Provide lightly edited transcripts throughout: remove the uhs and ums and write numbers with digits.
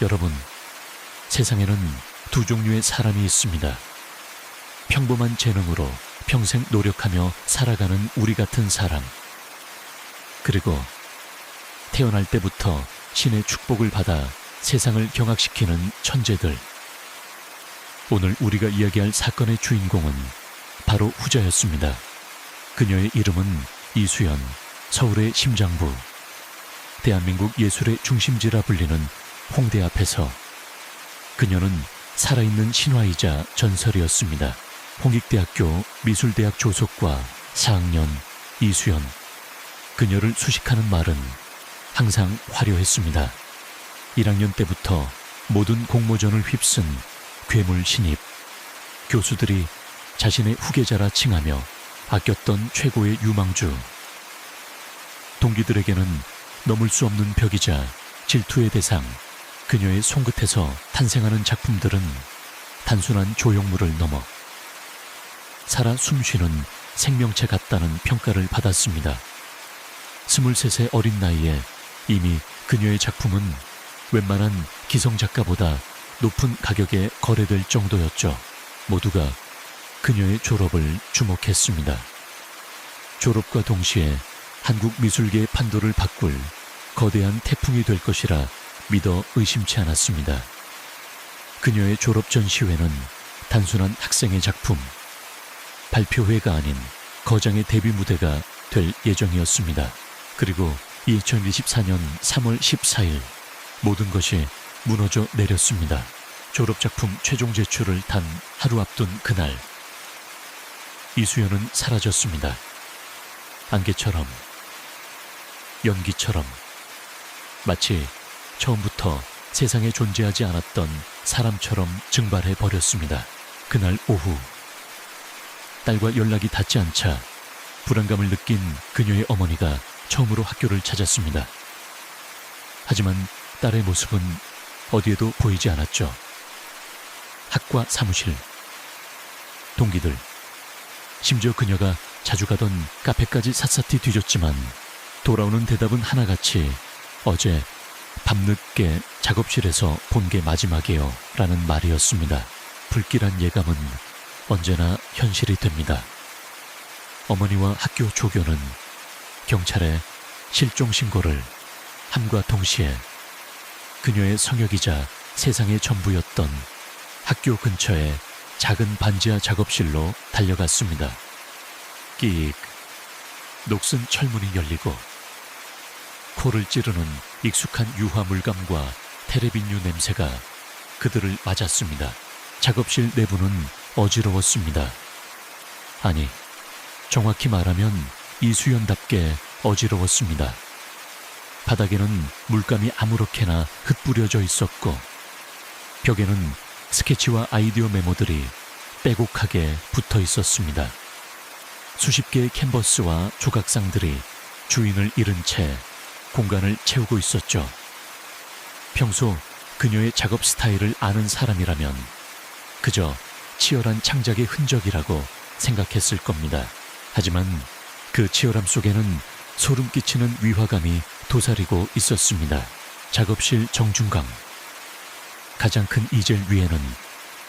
여러분, 세상에는 두 종류의 사람이 있습니다. 평범한 재능으로 평생 노력하며 살아가는 우리 같은 사람. 그리고 태어날 때부터 신의 축복을 받아 세상을 경악시키는 천재들. 오늘 우리가 이야기할 사건의 주인공은 바로 후자였습니다. 그녀의 이름은 이수연, 서울의 심장부. 대한민국 예술의 중심지라 불리는 홍대 앞에서 그녀는 살아있는 신화이자 전설이었습니다. 홍익대학교 미술대학 조속과 4학년 이수연. 그녀를 수식하는 말은 항상 화려했습니다. 1학년 때부터 모든 공모전을 휩쓴 괴물 신입. 교수들이 자신의 후계자라 칭하며 아꼈던 최고의 유망주. 동기들에게는 넘을 수 없는 벽이자 질투의 대상. 그녀의 손끝에서 탄생하는 작품들은 단순한 조형물을 넘어 살아 숨쉬는 생명체 같다는 평가를 받았습니다. 23세 어린 나이에 이미 그녀의 작품은 웬만한 기성작가보다 높은 가격에 거래될 정도였죠. 모두가 그녀의 졸업을 주목했습니다. 졸업과 동시에 한국 미술계의 판도를 바꿀 거대한 태풍이 될 것이라 믿어 의심치 않았습니다. 그녀의 졸업 전시회는 단순한 학생의 작품, 발표회가 아닌 거장의 데뷔 무대가 될 예정이었습니다. 그리고 2024년 3월 14일 모든 것이 무너져 내렸습니다. 졸업작품 최종 제출을 단 하루 앞둔 그날, 이수연은 사라졌습니다. 안개처럼, 연기처럼, 마치 처음부터 세상에 존재하지 않았던 사람처럼 증발해 버렸습니다. 그날 오후, 딸과 연락이 닿지 않자 불안감을 느낀 그녀의 어머니가 처음으로 학교를 찾았습니다. 하지만 딸의 모습은 어디에도 보이지 않았죠. 학과 사무실, 동기들, 심지어 그녀가 자주 가던 카페까지 샅샅이 뒤졌지만 돌아오는 대답은 하나같이 어제 밤늦게 작업실에서 본 게 마지막이에요 라는 말이었습니다. 불길한 예감은 언제나 현실이 됩니다. 어머니와 학교 조교는 경찰에 실종 신고를 함과 동시에 그녀의 성역이자 세상의 전부였던 학교 근처의 작은 반지하 작업실로 달려갔습니다. 끼익, 녹슨 철문이 열리고 코를 찌르는 익숙한 유화 물감과 테레빈유 냄새가 그들을 맞았습니다. 작업실 내부는 어지러웠습니다. 아니, 정확히 말하면 이수연답게 어지러웠습니다. 바닥에는 물감이 아무렇게나 흩뿌려져 있었고 벽에는 스케치와 아이디어 메모들이 빼곡하게 붙어 있었습니다. 수십 개의 캔버스와 조각상들이 주인을 잃은 채 공간을 채우고 있었죠. 평소 그녀의 작업 스타일을 아는 사람이라면 그저 치열한 창작의 흔적이라고 생각했을 겁니다. 하지만 그 치열함 속에는 소름 끼치는 위화감이 도사리고 있었습니다. 작업실 정중앙, 가장 큰 이젤 위에는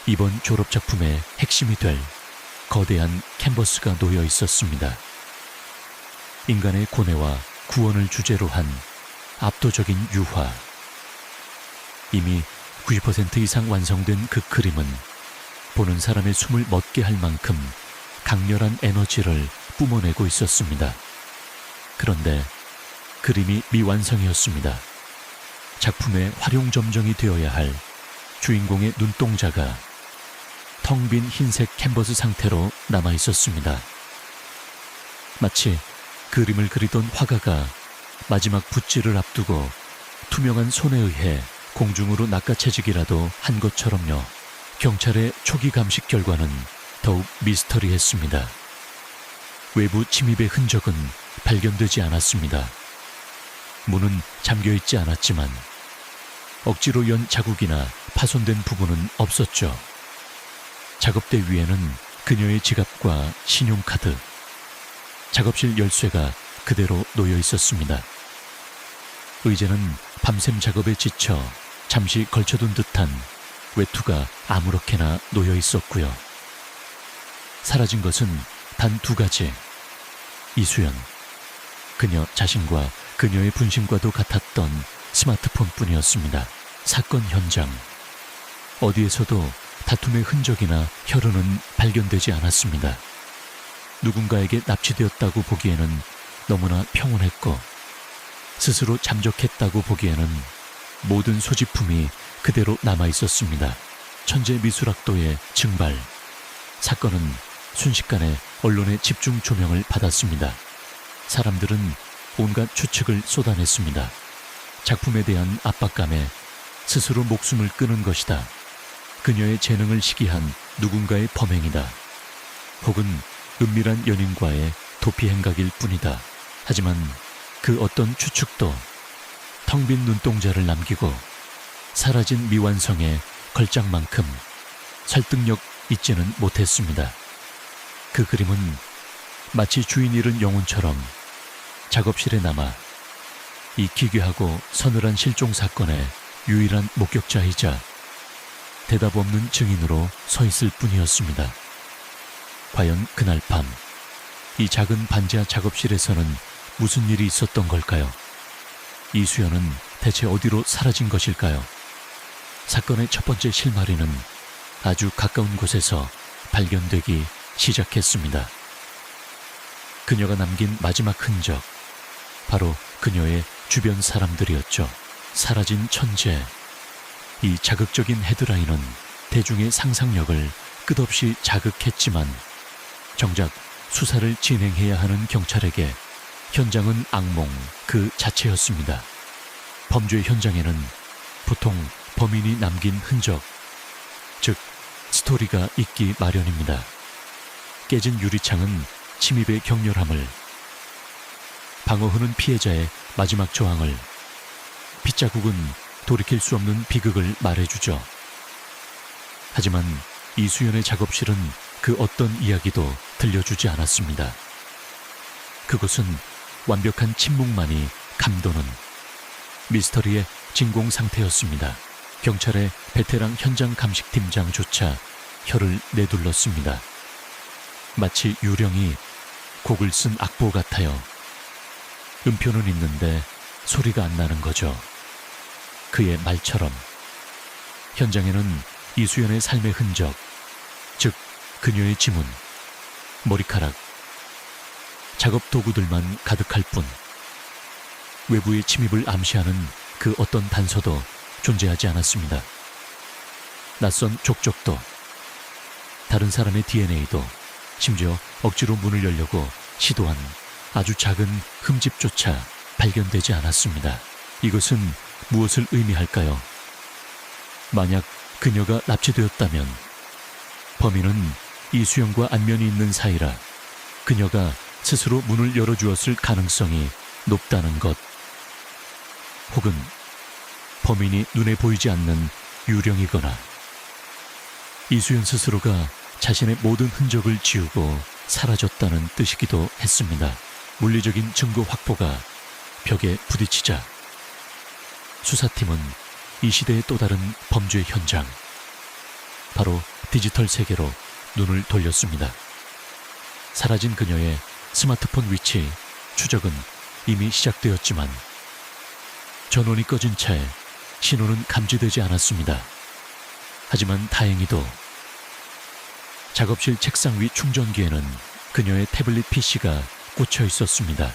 이번 졸업작품의 핵심이 될 거대한 캔버스가 놓여 있었습니다. 인간의 고뇌와 구원을 주제로 한 압도적인 유화. 이미 90% 이상 완성된 그 그림은 보는 사람의 숨을 멎게 할 만큼 강렬한 에너지를 뿜어내고 있었습니다. 그런데 그림이 미완성이었습니다. 작품의 활용점정이 되어야 할 주인공의 눈동자가 텅 빈 흰색 캔버스 상태로 남아 있었습니다. 마치 그림을 그리던 화가가 마지막 붓질을 앞두고 투명한 손에 의해 공중으로 낚아채지기라도 한 것처럼요. 경찰의 초기 감식 결과는 더욱 미스터리했습니다. 외부 침입의 흔적은 발견되지 않았습니다. 문은 잠겨있지 않았지만 억지로 연 자국이나 파손된 부분은 없었죠. 작업대 위에는 그녀의 지갑과 신용카드, 작업실 열쇠가 그대로 놓여 있었습니다. 의제는 밤샘 작업에 지쳐 잠시 걸쳐둔 듯한 외투가 아무렇게나 놓여 있었고요. 사라진 것은 단 2가지. 이수연, 그녀 자신과 그녀의 분신과도 같았던 스마트폰뿐이었습니다. 사건 현장, 어디에서도 다툼의 흔적이나 혈흔은 발견되지 않았습니다. 누군가에게 납치되었다고 보기에는 너무나 평온했고, 스스로 잠적했다고 보기에는 모든 소지품이 그대로 남아 있었습니다. 천재 미술학도의 증발. 사건은 순식간에 언론의 집중 조명을 받았습니다. 사람들은 온갖 추측을 쏟아냈습니다. 작품에 대한 압박감에 스스로 목숨을 끊은 것이다. 그녀의 재능을 시기한 누군가의 범행이다. 혹은 은밀한 연인과의 도피 행각일 뿐이다. 하지만 그 어떤 추측도 텅 빈 눈동자를 남기고 사라진 미완성의 걸작만큼 설득력 있지는 못했습니다. 그 그림은 마치 주인 잃은 영혼처럼 작업실에 남아 이 기괴하고 서늘한 실종 사건의 유일한 목격자이자 대답 없는 증인으로 서 있을 뿐이었습니다. 과연 그날 밤, 이 작은 반지하 작업실에서는 무슨 일이 있었던 걸까요? 이수연은 대체 어디로 사라진 것일까요? 사건의 첫 번째 실마리는 아주 가까운 곳에서 발견되기 시작했습니다. 그녀가 남긴 마지막 흔적, 바로 그녀의 주변 사람들이었죠. 사라진 천재. 이 자극적인 헤드라인은 대중의 상상력을 끝없이 자극했지만 정작 수사를 진행해야 하는 경찰에게 현장은 악몽 그 자체였습니다. 범죄 현장에는 보통 범인이 남긴 흔적, 즉 스토리가 있기 마련입니다. 깨진 유리창은 침입의 격렬함을, 방어흐는 피해자의 마지막 저항을, 핏자국은 돌이킬 수 없는 비극을 말해주죠. 하지만 이수연의 작업실은 그 어떤 이야기도 들려주지 않았습니다. 그곳은 완벽한 침묵만이 감도는 미스터리의 진공 상태였습니다. 경찰의 베테랑 현장 감식팀장조차 혀를 내둘렀습니다. 마치 유령이 곡을 쓴 악보 같아요. 음표는 있는데 소리가 안 나는 거죠. 그의 말처럼 현장에는 이수연의 삶의 흔적, 즉 그녀의 지문, 머리카락, 작업 도구들만 가득할 뿐 외부의 침입을 암시하는 그 어떤 단서도 존재하지 않았습니다. 낯선 족적도, 다른 사람의 DNA도, 심지어 억지로 문을 열려고 시도한 아주 작은 흠집조차 발견되지 않았습니다. 이것은 무엇을 의미할까요? 만약 그녀가 납치되었다면 범인은 이수연과 안면이 있는 사이라 그녀가 스스로 문을 열어주었을 가능성이 높다는 것, 혹은 범인이 눈에 보이지 않는 유령이거나 이수연 스스로가 자신의 모든 흔적을 지우고 사라졌다는 뜻이기도 했습니다. 물리적인 증거 확보가 벽에 부딪히자 수사팀은 이 시대의 또 다른 범죄 현장, 바로 디지털 세계로 눈을 돌렸습니다. 사라진 그녀의 스마트폰 위치 추적은 이미 시작되었지만 전원이 꺼진 채 신호는 감지되지 않았습니다. 하지만 다행히도 작업실 책상 위 충전기에는 그녀의 태블릿 PC가 꽂혀 있었습니다.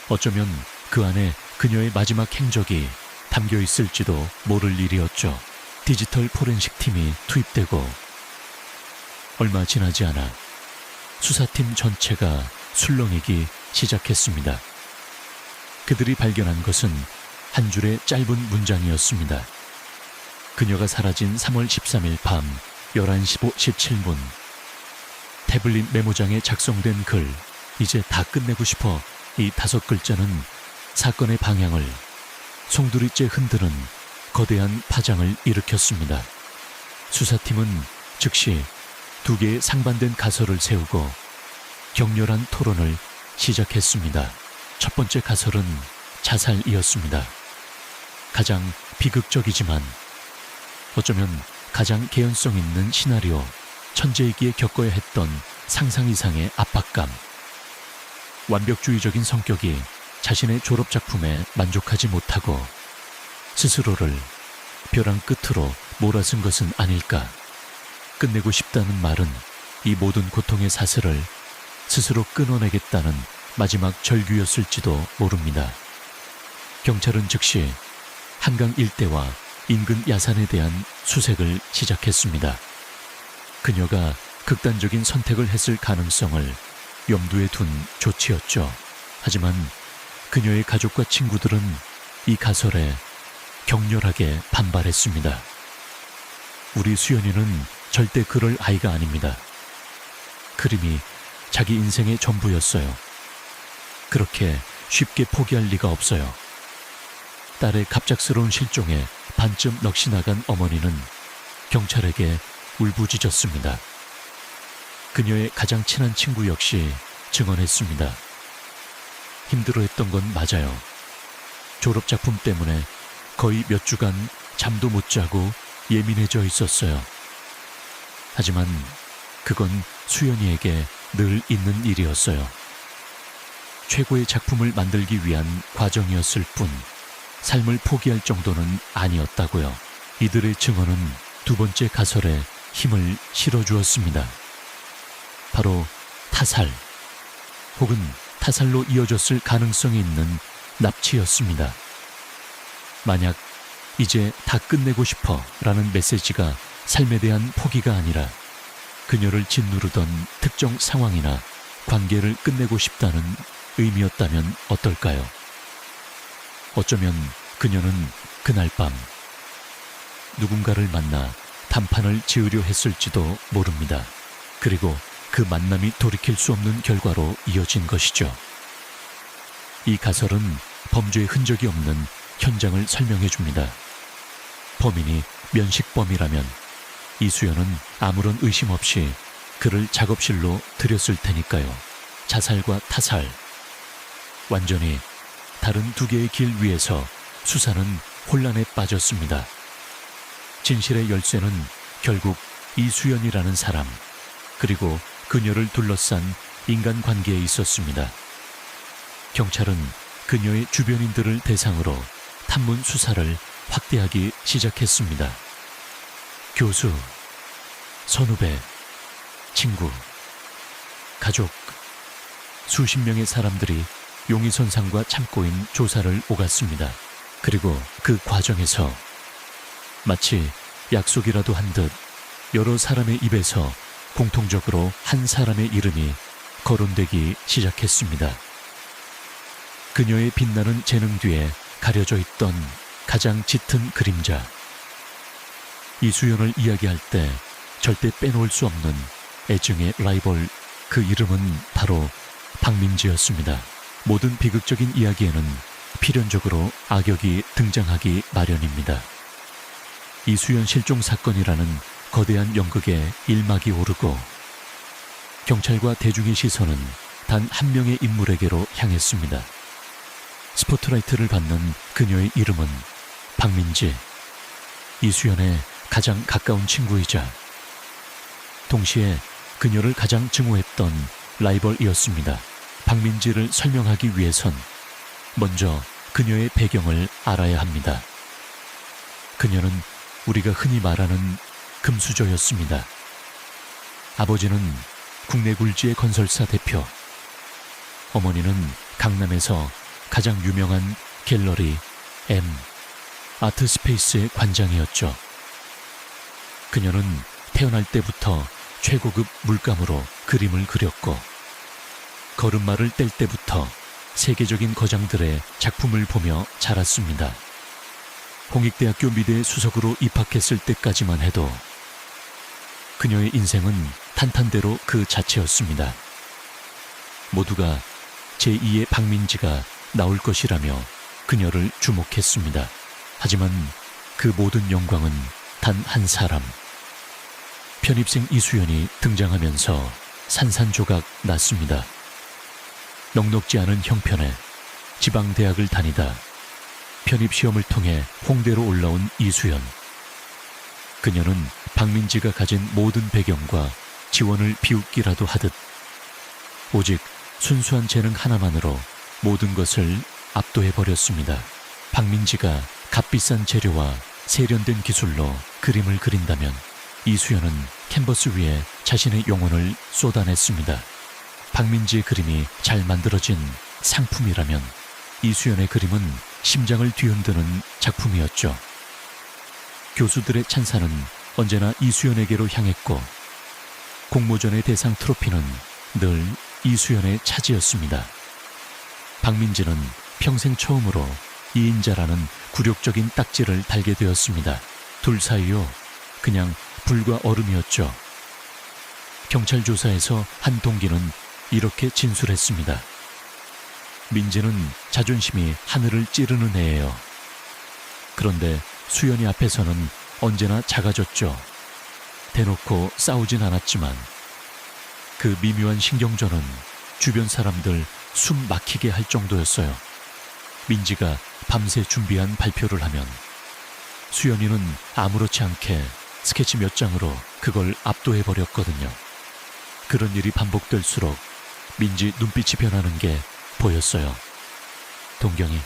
어쩌면 그 안에 그녀의 마지막 행적이 담겨 있을지도 모를 일이었죠. 디지털 포렌식 팀이 투입되고 얼마 지나지 않아 수사팀 전체가 술렁이기 시작했습니다. 그들이 발견한 것은 한 줄의 짧은 문장이었습니다. 그녀가 사라진 3월 13일 밤 11시 17분. 태블릿 메모장에 작성된 글, 이제 다 끝내고 싶어. 이 5글자는 사건의 방향을 송두리째 흔드는 거대한 파장을 일으켰습니다. 수사팀은 즉시 2개의 상반된 가설을 세우고 격렬한 토론을 시작했습니다. 첫 번째 가설은 자살이었습니다. 가장 비극적이지만 어쩌면 가장 개연성 있는 시나리오, 천재이기에 겪어야 했던 상상 이상의 압박감. 완벽주의적인 성격이 자신의 졸업작품에 만족하지 못하고 스스로를 벼랑 끝으로 몰아쓴 것은 아닐까. 끝내고 싶다는 말은 이 모든 고통의 사슬을 스스로 끊어내겠다는 마지막 절규였을지도 모릅니다. 경찰은 즉시 한강 일대와 인근 야산에 대한 수색을 시작했습니다. 그녀가 극단적인 선택을 했을 가능성을 염두에 둔 조치였죠. 하지만 그녀의 가족과 친구들은 이 가설에 격렬하게 반발했습니다. 우리 수연이는 절대 그럴 아이가 아닙니다. 그림이 자기 인생의 전부였어요. 그렇게 쉽게 포기할 리가 없어요. 딸의 갑작스러운 실종에 반쯤 넋이 나간 어머니는 경찰에게 울부짖었습니다. 그녀의 가장 친한 친구 역시 증언했습니다. 힘들어했던 건 맞아요. 졸업작품 때문에 거의 몇 주간 잠도 못 자고 예민해져 있었어요. 하지만 그건 수연이에게 늘 있는 일이었어요. 최고의 작품을 만들기 위한 과정이었을 뿐 삶을 포기할 정도는 아니었다고요. 이들의 증언은 두 번째 가설에 힘을 실어주었습니다. 바로 타살 혹은 타살로 이어졌을 가능성이 있는 납치였습니다. 만약 이제 다 끝내고 싶어 라는 메시지가 삶에 대한 포기가 아니라 그녀를 짓누르던 특정 상황이나 관계를 끝내고 싶다는 의미였다면 어떨까요? 어쩌면 그녀는 그날 밤 누군가를 만나 단판을 지으려 했을지도 모릅니다. 그리고 그 만남이 돌이킬 수 없는 결과로 이어진 것이죠. 이 가설은 범죄의 흔적이 없는 현장을 설명해 줍니다. 범인이 면식범이라면 이수연은 아무런 의심 없이 그를 작업실로 들였을 테니까요. 자살과 타살, 완전히 다른 두 개의 길 위에서 수사는 혼란에 빠졌습니다. 진실의 열쇠는 결국 이수연이라는 사람, 그리고 그녀를 둘러싼 인간관계에 있었습니다. 경찰은 그녀의 주변인들을 대상으로 탐문 수사를 확대하기 시작했습니다. 교수, 선후배, 친구, 가족, 수십 명의 사람들이 용의선상과 참고인 조사를 오갔습니다. 그리고 그 과정에서 마치 약속이라도 한 듯 여러 사람의 입에서 공통적으로 한 사람의 이름이 거론되기 시작했습니다. 그녀의 빛나는 재능 뒤에 가려져 있던 가장 짙은 그림자. 이수연을 이야기할 때 절대 빼놓을 수 없는 애증의 라이벌, 그 이름은 바로 박민지였습니다. 모든 비극적인 이야기에는 필연적으로 악역이 등장하기 마련입니다. 이수연 실종 사건이라는 거대한 연극에 일막이 오르고 경찰과 대중의 시선은 단 한 명의 인물에게로 향했습니다. 스포트라이트를 받는 그녀의 이름은 박민지, 이수연의 가장 가까운 친구이자 동시에 그녀를 가장 증오했던 라이벌이었습니다. 박민지를 설명하기 위해선 먼저 그녀의 배경을 알아야 합니다. 그녀는 우리가 흔히 말하는 금수저였습니다. 아버지는 국내 굴지의 건설사 대표, 어머니는 강남에서 가장 유명한 갤러리 M 아트스페이스의 관장이었죠. 그녀는 태어날 때부터 최고급 물감으로 그림을 그렸고 걸음마를 뗄 때부터 세계적인 거장들의 작품을 보며 자랐습니다. 홍익대학교 미대 수석으로 입학했을 때까지만 해도 그녀의 인생은 탄탄대로 그 자체였습니다. 모두가 제2의 박민지가 나올 것이라며 그녀를 주목했습니다. 하지만 그 모든 영광은 단 한 사람, 편입생 이수연이 등장하면서 산산조각 났습니다. 넉넉지 않은 형편에 지방대학을 다니다 편입시험을 통해 홍대로 올라온 이수연. 그녀는 박민지가 가진 모든 배경과 지원을 비웃기라도 하듯 오직 순수한 재능 하나만으로 모든 것을 압도해버렸습니다. 박민지가 값비싼 재료와 세련된 기술로 그림을 그린다면 이수연은 캔버스 위에 자신의 영혼을 쏟아냈습니다. 박민지의 그림이 잘 만들어진 상품이라면 이수연의 그림은 심장을 뒤흔드는 작품이었죠. 교수들의 찬사는 언제나 이수연에게로 향했고 공모전의 대상 트로피는 늘 이수연의 차지였습니다. 박민지는 평생 처음으로 이인자라는 굴욕적인 딱지를 달게 되었습니다. 둘 사이요, 그냥 불과 얼음이었죠. 경찰 조사에서 한 동기는 이렇게 진술했습니다. 민지는 자존심이 하늘을 찌르는 애예요. 그런데 수연이 앞에서는 언제나 작아졌죠. 대놓고 싸우진 않았지만 그 미묘한 신경전은 주변 사람들 숨 막히게 할 정도였어요. 민지가 밤새 준비한 발표를 하면 수연이는 아무렇지 않게 스케치 몇 장으로 그걸 압도해버렸거든요. 그런 일이 반복될수록 민지 눈빛이 변하는 게 보였어요. 동경이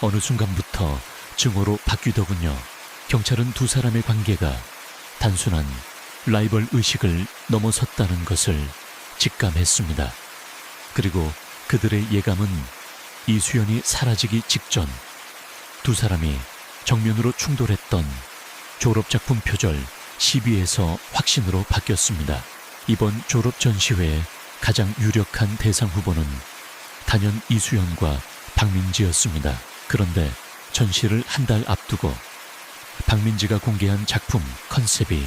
어느 순간부터 증오로 바뀌더군요. 경찰은 두 사람의 관계가 단순한 라이벌 의식을 넘어섰다는 것을 직감했습니다. 그리고 그들의 예감은 이수연이 사라지기 직전 두 사람이 정면으로 충돌했던 졸업작품 표절 시비에서 확신으로 바뀌었습니다. 이번 졸업 전시회의 가장 유력한 대상 후보는 단연 이수연과 박민지였습니다. 그런데 전시를 한 달 앞두고 박민지가 공개한 작품 컨셉이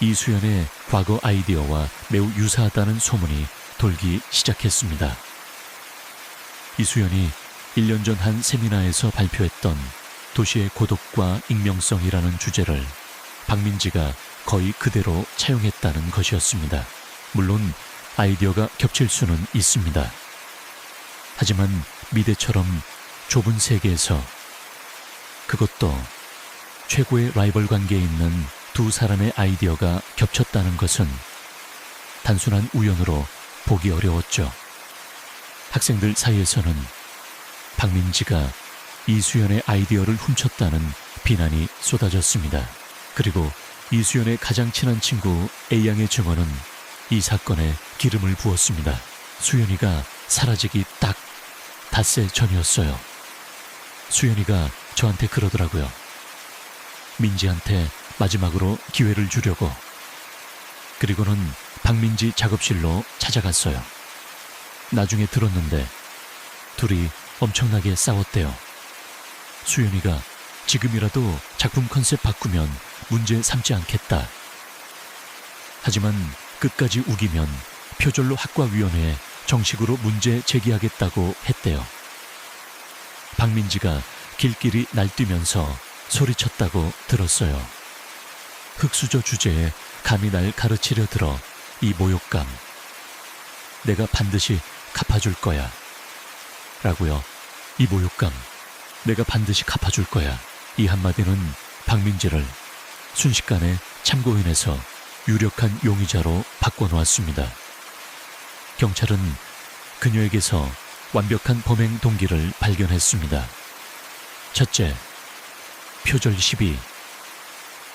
이수연의 과거 아이디어와 매우 유사하다는 소문이 돌기 시작했습니다. 이수연이 1년 전 한 세미나에서 발표했던 도시의 고독과 익명성이라는 주제를 박민지가 거의 그대로 차용했다는 것이었습니다. 물론 아이디어가 겹칠 수는 있습니다. 하지만 미대처럼 좁은 세계에서, 그것도 최고의 라이벌 관계에 있는 두 사람의 아이디어가 겹쳤다는 것은 단순한 우연으로 보기 어려웠죠. 학생들 사이에서는 박민지가 이수연의 아이디어를 훔쳤다는 비난이 쏟아졌습니다. 그리고 이수연의 가장 친한 친구 A양의 증언은 이 사건에 기름을 부었습니다. 수연이가 사라지기 딱 닷새 전이었어요. 수연이가 저한테 그러더라고요. 민지한테 마지막으로 기회를 주려고. 그리고는 박민지 작업실로 찾아갔어요. 나중에 들었는데 둘이 엄청나게 싸웠대요. 수연이가 지금이라도 작품 컨셉 바꾸면 문제 삼지 않겠다. 하지만 끝까지 우기면 표절로 학과위원회에 정식으로 문제 제기하겠다고 했대요. 박민지가 길길이 날뛰면서 소리쳤다고 들었어요. 흙수저 주제에 감히 날 가르치려 들어 이 모욕감 내가 반드시 갚아줄 거야 라고요. 이 모욕감 내가 반드시 갚아줄 거야. 이 한마디는 박민지를 순식간에 참고인에서 유력한 용의자로 바꿔놓았습니다. 경찰은 그녀에게서 완벽한 범행 동기를 발견했습니다. 첫째, 표절 시비.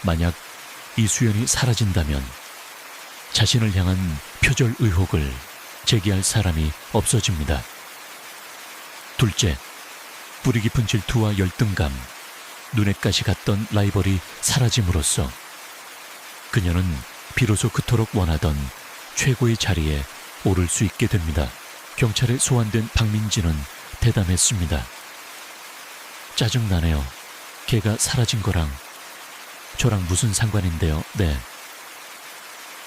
만약 이수연이 사라진다면 자신을 향한 표절 의혹을 제기할 사람이 없어집니다. 둘째, 뿌리 깊은 질투와 열등감, 눈에 가시 갔던 라이벌이 사라짐으로써 그녀는 비로소 그토록 원하던 최고의 자리에 오를 수 있게 됩니다. 경찰에 소환된 박민지는 대담했습니다. 짜증나네요. 걔가 사라진 거랑 저랑 무슨 상관인데요. 네.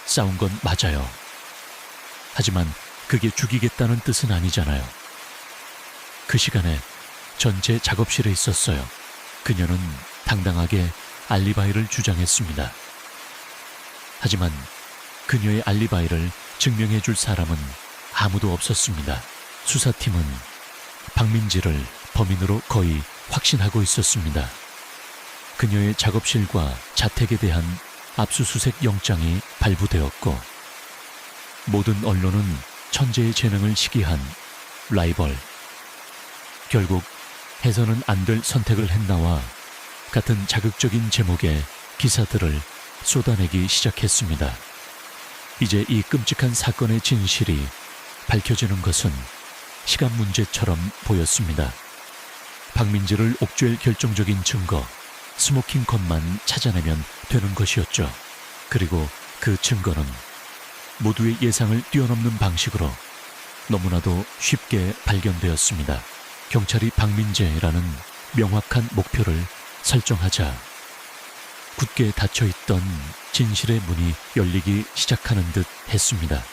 싸운 건 맞아요. 하지만 그게 죽이겠다는 뜻은 아니잖아요. 그 시간에 전 제 작업실에 있었어요. 그녀는 당당하게 알리바이를 주장했습니다. 하지만 그녀의 알리바이를 증명해 줄 사람은 아무도 없었습니다. 수사팀은 박민지를 범인으로 거의 확신하고 있었습니다. 그녀의 작업실과 자택에 대한 압수수색 영장이 발부되었고 모든 언론은 천재의 재능을 시기한 라이벌. 결국 해서는 안 될 선택을 했나와 같은 자극적인 제목의 기사들을 쏟아내기 시작했습니다. 이제 이 끔찍한 사건의 진실이 밝혀지는 것은 시간 문제처럼 보였습니다. 박민지를 옥죄할 결정적인 증거, 스모킹건만 찾아내면 되는 것이었죠. 그리고 그 증거는 모두의 예상을 뛰어넘는 방식으로 너무나도 쉽게 발견되었습니다. 경찰이 박민재라는 명확한 목표를 설정하자 굳게 닫혀있던 진실의 문이 열리기 시작하는 듯 했습니다.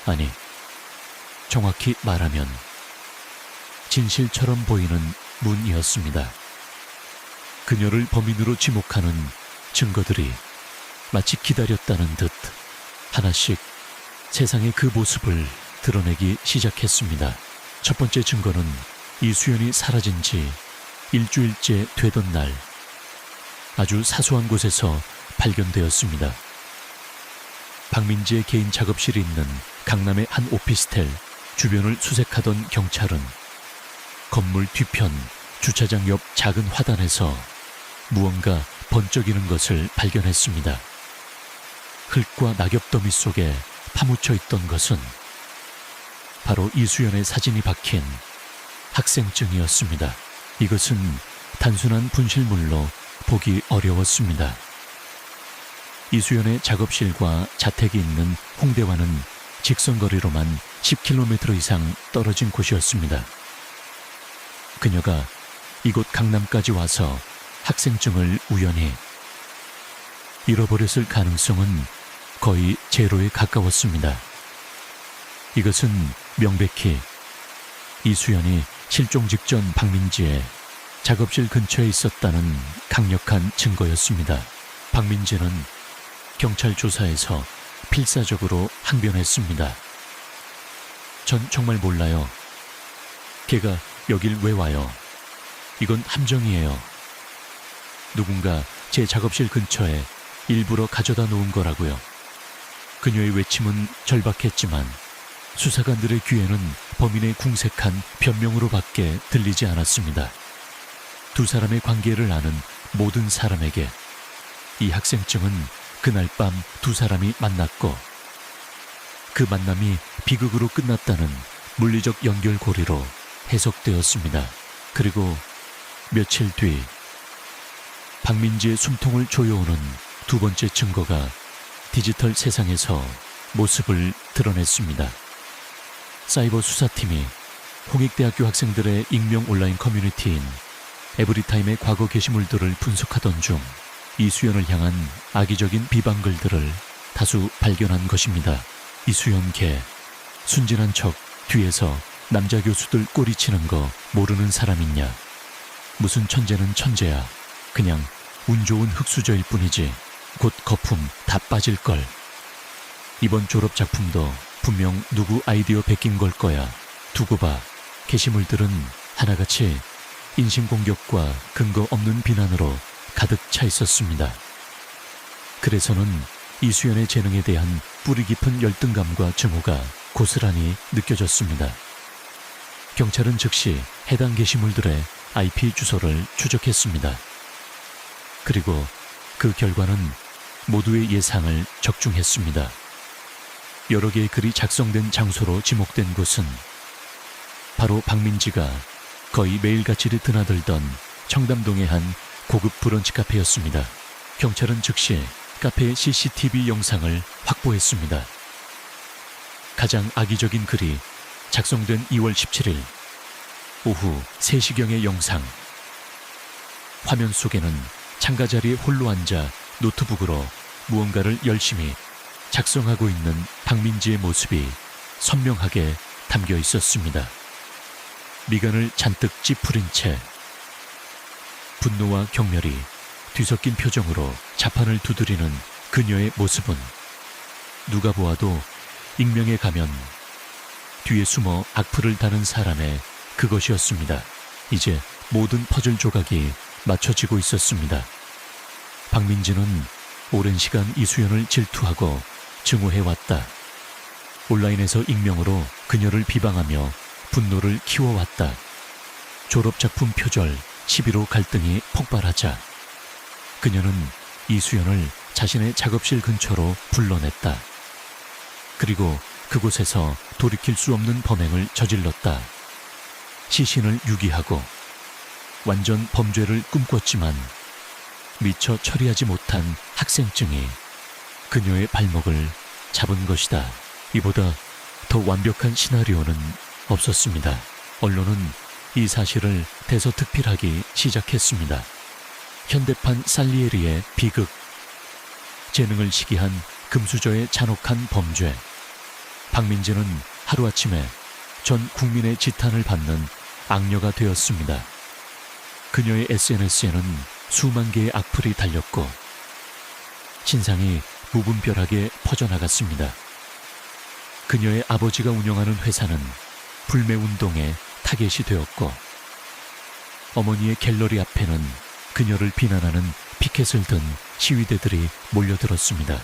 아니, 정확히 말하면 진실처럼 보이는 문이었습니다. 그녀를 범인으로 지목하는 증거들이 마치 기다렸다는 듯 하나씩 세상의 그 모습을 드러내기 시작했습니다. 첫 번째 증거는 이수연이 사라진 지 일주일째 되던 날 아주 사소한 곳에서 발견되었습니다. 박민지의 개인 작업실이 있는 강남의 한 오피스텔 주변을 수색하던 경찰은 건물 뒤편 주차장 옆 작은 화단에서 무언가 번쩍이는 것을 발견했습니다. 흙과 낙엽더미 속에 파묻혀 있던 것은 바로 이수연의 사진이 박힌 학생증이었습니다. 이것은 단순한 분실물로 보기 어려웠습니다. 이수연의 작업실과 자택이 있는 홍대와는 직선거리로만 10km 이상 떨어진 곳이었습니다. 그녀가 이곳 강남까지 와서 학생증을 우연히 잃어버렸을 가능성은 거의 제로에 가까웠습니다. 이것은 명백히 이수연이 실종 직전 박민지의 작업실 근처에 있었다는 강력한 증거였습니다. 박민지는 경찰 조사에서 필사적으로 항변했습니다. 전 정말 몰라요. 걔가 여길 왜 와요? 이건 함정이에요. 누군가 제 작업실 근처에 일부러 가져다 놓은 거라고요. 그녀의 외침은 절박했지만 수사관들의 귀에는 범인의 궁색한 변명으로밖에 들리지 않았습니다. 두 사람의 관계를 아는 모든 사람에게 이 학생증은 그날 밤 두 사람이 만났고 그 만남이 비극으로 끝났다는 물리적 연결고리로 해석되었습니다. 그리고 며칠 뒤 박민지의 숨통을 조여오는 두 번째 증거가 디지털 세상에서 모습을 드러냈습니다. 사이버 수사팀이 홍익대학교 학생들의 익명 온라인 커뮤니티인 에브리타임의 과거 게시물들을 분석하던 중 이수연을 향한 악의적인 비방글들을 다수 발견한 것입니다. 이수연 걔, 순진한 척 뒤에서 남자 교수들 꼬리치는 거 모르는 사람 있냐. 무슨 천재는 천재야. 그냥 운 좋은 흙수저일 뿐이지. 곧 거품 다 빠질걸. 이번 졸업 작품도 분명 누구 아이디어 베낀 걸 거야. 두고 봐. 게시물들은 하나같이 인신공격과 근거 없는 비난으로 가득 차 있었습니다. 그래서는 이수연의 재능에 대한 뿌리 깊은 열등감과 증오가 고스란히 느껴졌습니다. 경찰은 즉시 해당 게시물들의 IP 주소를 추적했습니다. 그리고 그 결과는 모두의 예상을 적중했습니다. 여러 개의 글이 작성된 장소로 지목된 곳은 바로 박민지가 거의 매일같이 드나들던 청담동의 한 고급 브런치 카페였습니다. 경찰은 즉시 카페의 CCTV 영상을 확보했습니다. 가장 악의적인 글이 작성된 2월 17일 오후 3시경의 영상. 화면 속에는 창가 자리에 홀로 앉아 노트북으로 무언가를 열심히 작성하고 있는 박민지의 모습이 선명하게 담겨 있었습니다. 미간을 잔뜩 찌푸린 채 분노와 경멸이 뒤섞인 표정으로 자판을 두드리는 그녀의 모습은 누가 보아도 익명의 가면, 뒤에 숨어 악플을 다는 사람의 그것이었습니다. 이제 모든 퍼즐 조각이 맞춰지고 있었습니다. 박민지는 오랜 시간 이수연을 질투하고 증오해왔다. 온라인에서 익명으로 그녀를 비방하며 분노를 키워왔다. 졸업작품 표절, 시비로 갈등이 폭발하자 그녀는 이수연을 자신의 작업실 근처로 불러냈다. 그리고 그곳에서 돌이킬 수 없는 범행을 저질렀다. 시신을 유기하고 완전 범죄를 꿈꿨지만 미처 처리하지 못한 학생증이 그녀의 발목을 잡은 것이다. 이보다 더 완벽한 시나리오는 없었습니다. 언론은 이 사실을 대서특필하기 시작했습니다. 현대판 살리에리의 비극, 재능을 시기한 금수저의 잔혹한 범죄. 박민지는 하루아침에 전 국민의 지탄을 받는 악녀가 되었습니다. 그녀의 SNS에는 수만 개의 악플이 달렸고 신상이 무분별하게 퍼져나갔습니다. 그녀의 아버지가 운영하는 회사는 불매운동의 타겟이 되었고 어머니의 갤러리 앞에는 그녀를 비난하는 피켓을 든 시위대들이 몰려들었습니다.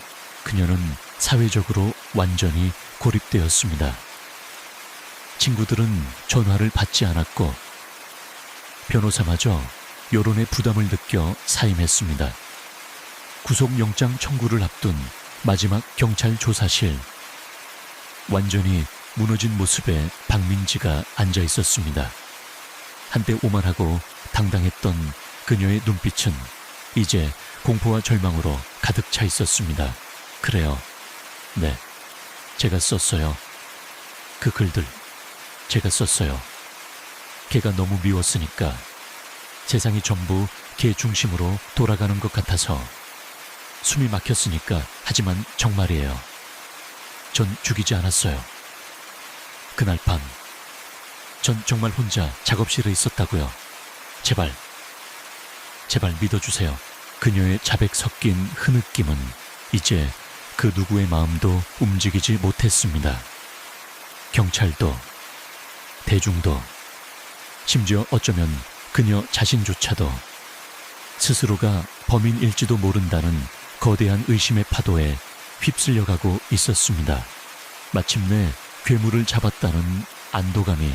그녀는 사회적으로 완전히 고립되었습니다. 친구들은 전화를 받지 않았고 변호사마저 여론의 부담을 느껴 사임했습니다. 구속영장 청구를 앞둔 마지막 경찰 조사실. 완전히 무너진 모습에 박민지가 앉아 있었습니다. 한때 오만하고 당당했던 그녀의 눈빛은 이제 공포와 절망으로 가득 차 있었습니다. 그래요. 네, 제가 썼어요. 그 글들 제가 썼어요. 걔가 너무 미웠으니까 세상이 전부 걔 중심으로 돌아가는 것 같아서 숨이 막혔으니까. 하지만 정말이에요. 전 죽이지 않았어요. 그날 밤 전 정말 혼자 작업실에 있었다고요. 제발 믿어주세요. 그녀의 자백 섞인 흐느낌은 이제 그 누구의 마음도 움직이지 못했습니다. 경찰도, 대중도, 심지어 어쩌면 그녀 자신조차도 스스로가 범인일지도 모른다는 거대한 의심의 파도에 휩쓸려가고 있었습니다. 마침내 괴물을 잡았다는 안도감이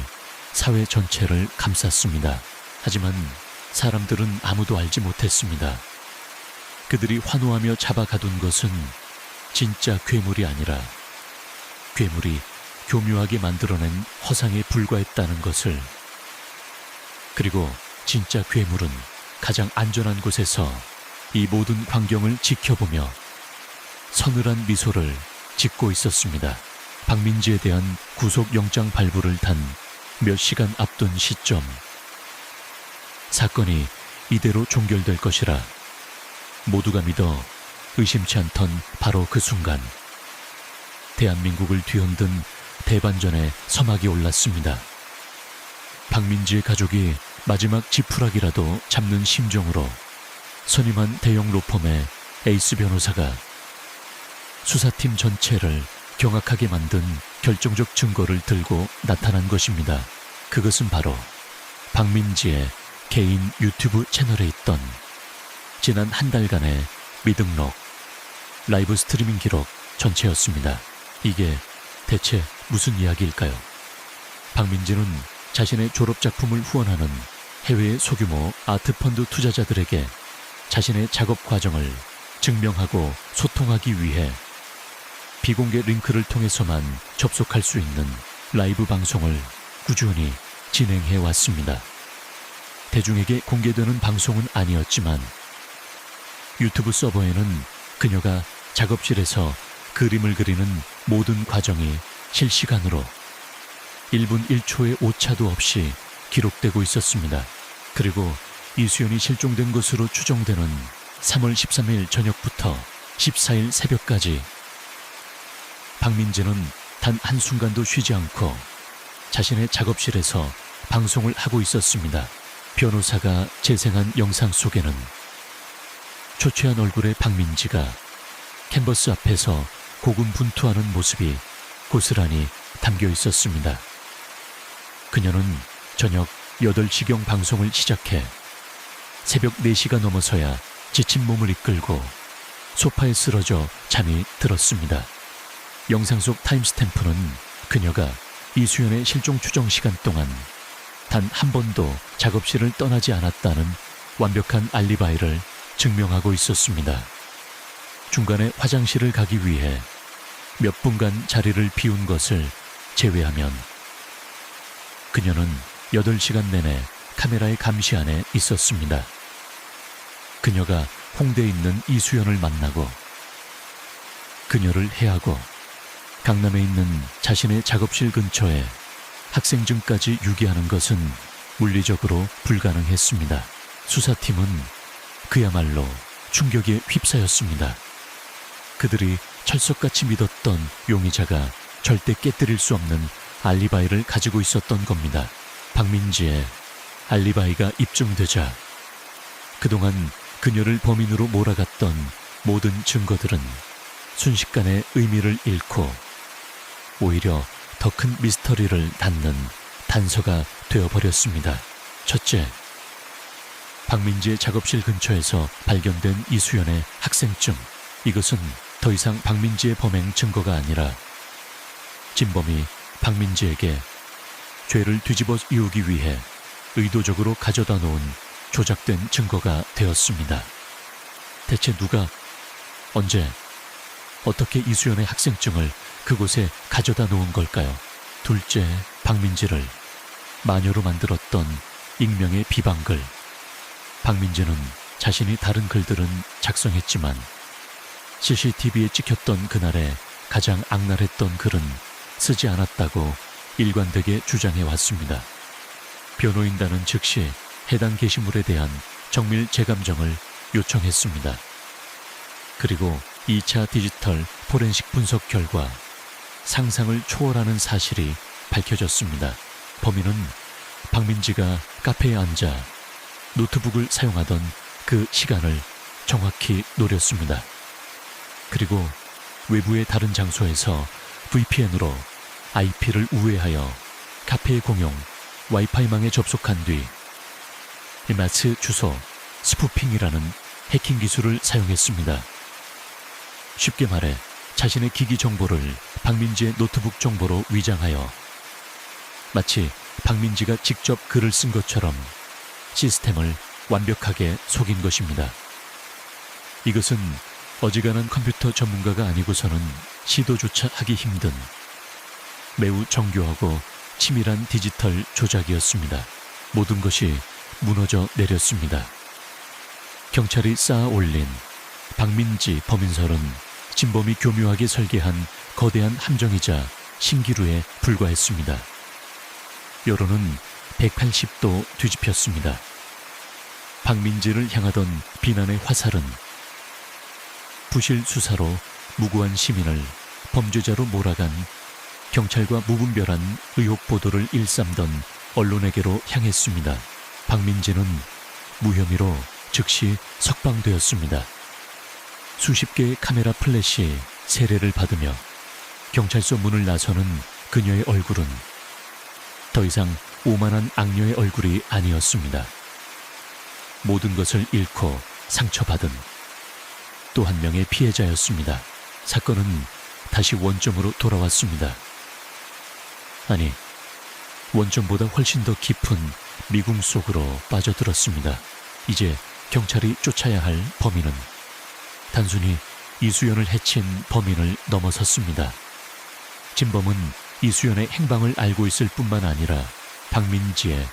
사회 전체를 감쌌습니다. 하지만 사람들은 아무도 알지 못했습니다. 그들이 환호하며 잡아가둔 것은 진짜 괴물이 아니라 괴물이 교묘하게 만들어낸 허상에 불과했다는 것을. 그리고 진짜 괴물은 가장 안전한 곳에서 이 모든 광경을 지켜보며 서늘한 미소를 짓고 있었습니다. 박민지에 대한 구속영장 발부를 단 몇 시간 앞둔 시점. 사건이 이대로 종결될 것이라 모두가 믿어 의심치 않던 바로 그 순간 대한민국을 뒤흔든 대반전의 서막이 올랐습니다. 박민지의 가족이 마지막 지푸라기라도 잡는 심정으로 선임한 대형 로펌의 에이스 변호사가 수사팀 전체를 경악하게 만든 결정적 증거를 들고 나타난 것입니다. 그것은 바로 박민지의 개인 유튜브 채널에 있던 지난 한 달간의 미등록, 라이브 스트리밍 기록 전체였습니다. 이게 대체 무슨 이야기일까요? 박민지는 자신의 졸업작품을 후원하는 해외의 소규모 아트펀드 투자자들에게 자신의 작업 과정을 증명하고 소통하기 위해 비공개 링크를 통해서만 접속할 수 있는 라이브 방송을 꾸준히 진행해 왔습니다. 대중에게 공개되는 방송은 아니었지만 유튜브 서버에는 그녀가 작업실에서 그림을 그리는 모든 과정이 실시간으로 1분 1초의 오차도 없이 기록되고 있었습니다. 그리고 이수연이 실종된 것으로 추정되는 3월 13일 저녁부터 14일 새벽까지 박민지는 단 한순간도 쉬지 않고 자신의 작업실에서 방송을 하고 있었습니다. 변호사가 재생한 영상 속에는 초췌한 얼굴의 박민지가 캔버스 앞에서 고군분투하는 모습이 고스란히 담겨 있었습니다. 그녀는 저녁 8시경 방송을 시작해 새벽 4시가 넘어서야 지친 몸을 이끌고 소파에 쓰러져 잠이 들었습니다. 영상 속 타임스탬프는 그녀가 이수연의 실종 추정 시간 동안 단 한 번도 작업실을 떠나지 않았다는 완벽한 알리바이를 증명하고 있었습니다. 중간에 화장실을 가기 위해 몇 분간 자리를 비운 것을 제외하면 그녀는 8시간 내내 카메라의 감시 안에 있었습니다. 그녀가 홍대에 있는 이수연을 만나고 그녀를 해하고 강남에 있는 자신의 작업실 근처에 학생증까지 유기하는 것은 물리적으로 불가능했습니다. 수사팀은 그야말로 충격에 휩싸였습니다. 그들이 철석같이 믿었던 용의자가 절대 깨뜨릴 수 없는 알리바이를 가지고 있었던 겁니다. 박민지의 알리바이가 입증되자 그동안 그녀를 범인으로 몰아갔던 모든 증거들은 순식간에 의미를 잃고 오히려 더 큰 미스터리를 닫는 단서가 되어버렸습니다. 첫째, 박민지의 작업실 근처에서 발견된 이수연의 학생증. 이것은 더 이상 박민지의 범행 증거가 아니라 진범이 박민지에게 죄를 뒤집어 이우기 위해 의도적으로 가져다 놓은 조작된 증거가 되었습니다. 대체 누가, 언제, 어떻게 이수연의 학생증을 그곳에 가져다 놓은 걸까요? 둘째, 박민지를 마녀로 만들었던 익명의 비방글. 박민지는 자신이 다른 글들은 작성했지만 CCTV에 찍혔던 그날에 가장 악랄했던 글은 쓰지 않았다고 일관되게 주장해왔습니다. 변호인단은 즉시 해당 게시물에 대한 정밀 재감정을 요청했습니다. 그리고 2차 디지털 포렌식 분석 결과 상상을 초월하는 사실이 밝혀졌습니다. 범인은 박민지가 카페에 앉아 노트북을 사용하던 그 시간을 정확히 노렸습니다. 그리고 외부의 다른 장소에서 VPN으로 IP를 우회하여 카페의 공용 와이파이망에 접속한 뒤 이마스 주소 스푸핑이라는 해킹 기술을 사용했습니다. 쉽게 말해 자신의 기기 정보를 박민지의 노트북 정보로 위장하여 마치 박민지가 직접 글을 쓴 것처럼 시스템을 완벽하게 속인 것입니다. 이것은 어지간한 컴퓨터 전문가가 아니고서는 시도조차 하기 힘든 매우 정교하고 치밀한 디지털 조작이었습니다. 모든 것이 무너져 내렸습니다. 경찰이 쌓아 올린 박민지 범인설은 진범이 교묘하게 설계한 거대한 함정이자 신기루에 불과했습니다. 여론은 180도 뒤집혔습니다. 박민지를 향하던 비난의 화살은 부실 수사로 무고한 시민을 범죄자로 몰아간 경찰과 무분별한 의혹 보도를 일삼던 언론에게로 향했습니다. 박민지는 무혐의로 즉시 석방되었습니다. 수십 개의 카메라 플래시 세례를 받으며 경찰서 문을 나서는 그녀의 얼굴은 더 이상 오만한 악녀의 얼굴이 아니었습니다. 모든 것을 잃고 상처받은 또 한 명의 피해자였습니다. 사건은 다시 원점으로 돌아왔습니다. 아니, 원점보다 훨씬 더 깊은 미궁 속으로 빠져들었습니다. 이제 경찰이 쫓아야 할 범인은 단순히 이수연을 해친 범인을 넘어섰습니다. 진범은 이수연의 행방을 알고 있을 뿐만 아니라 박민지의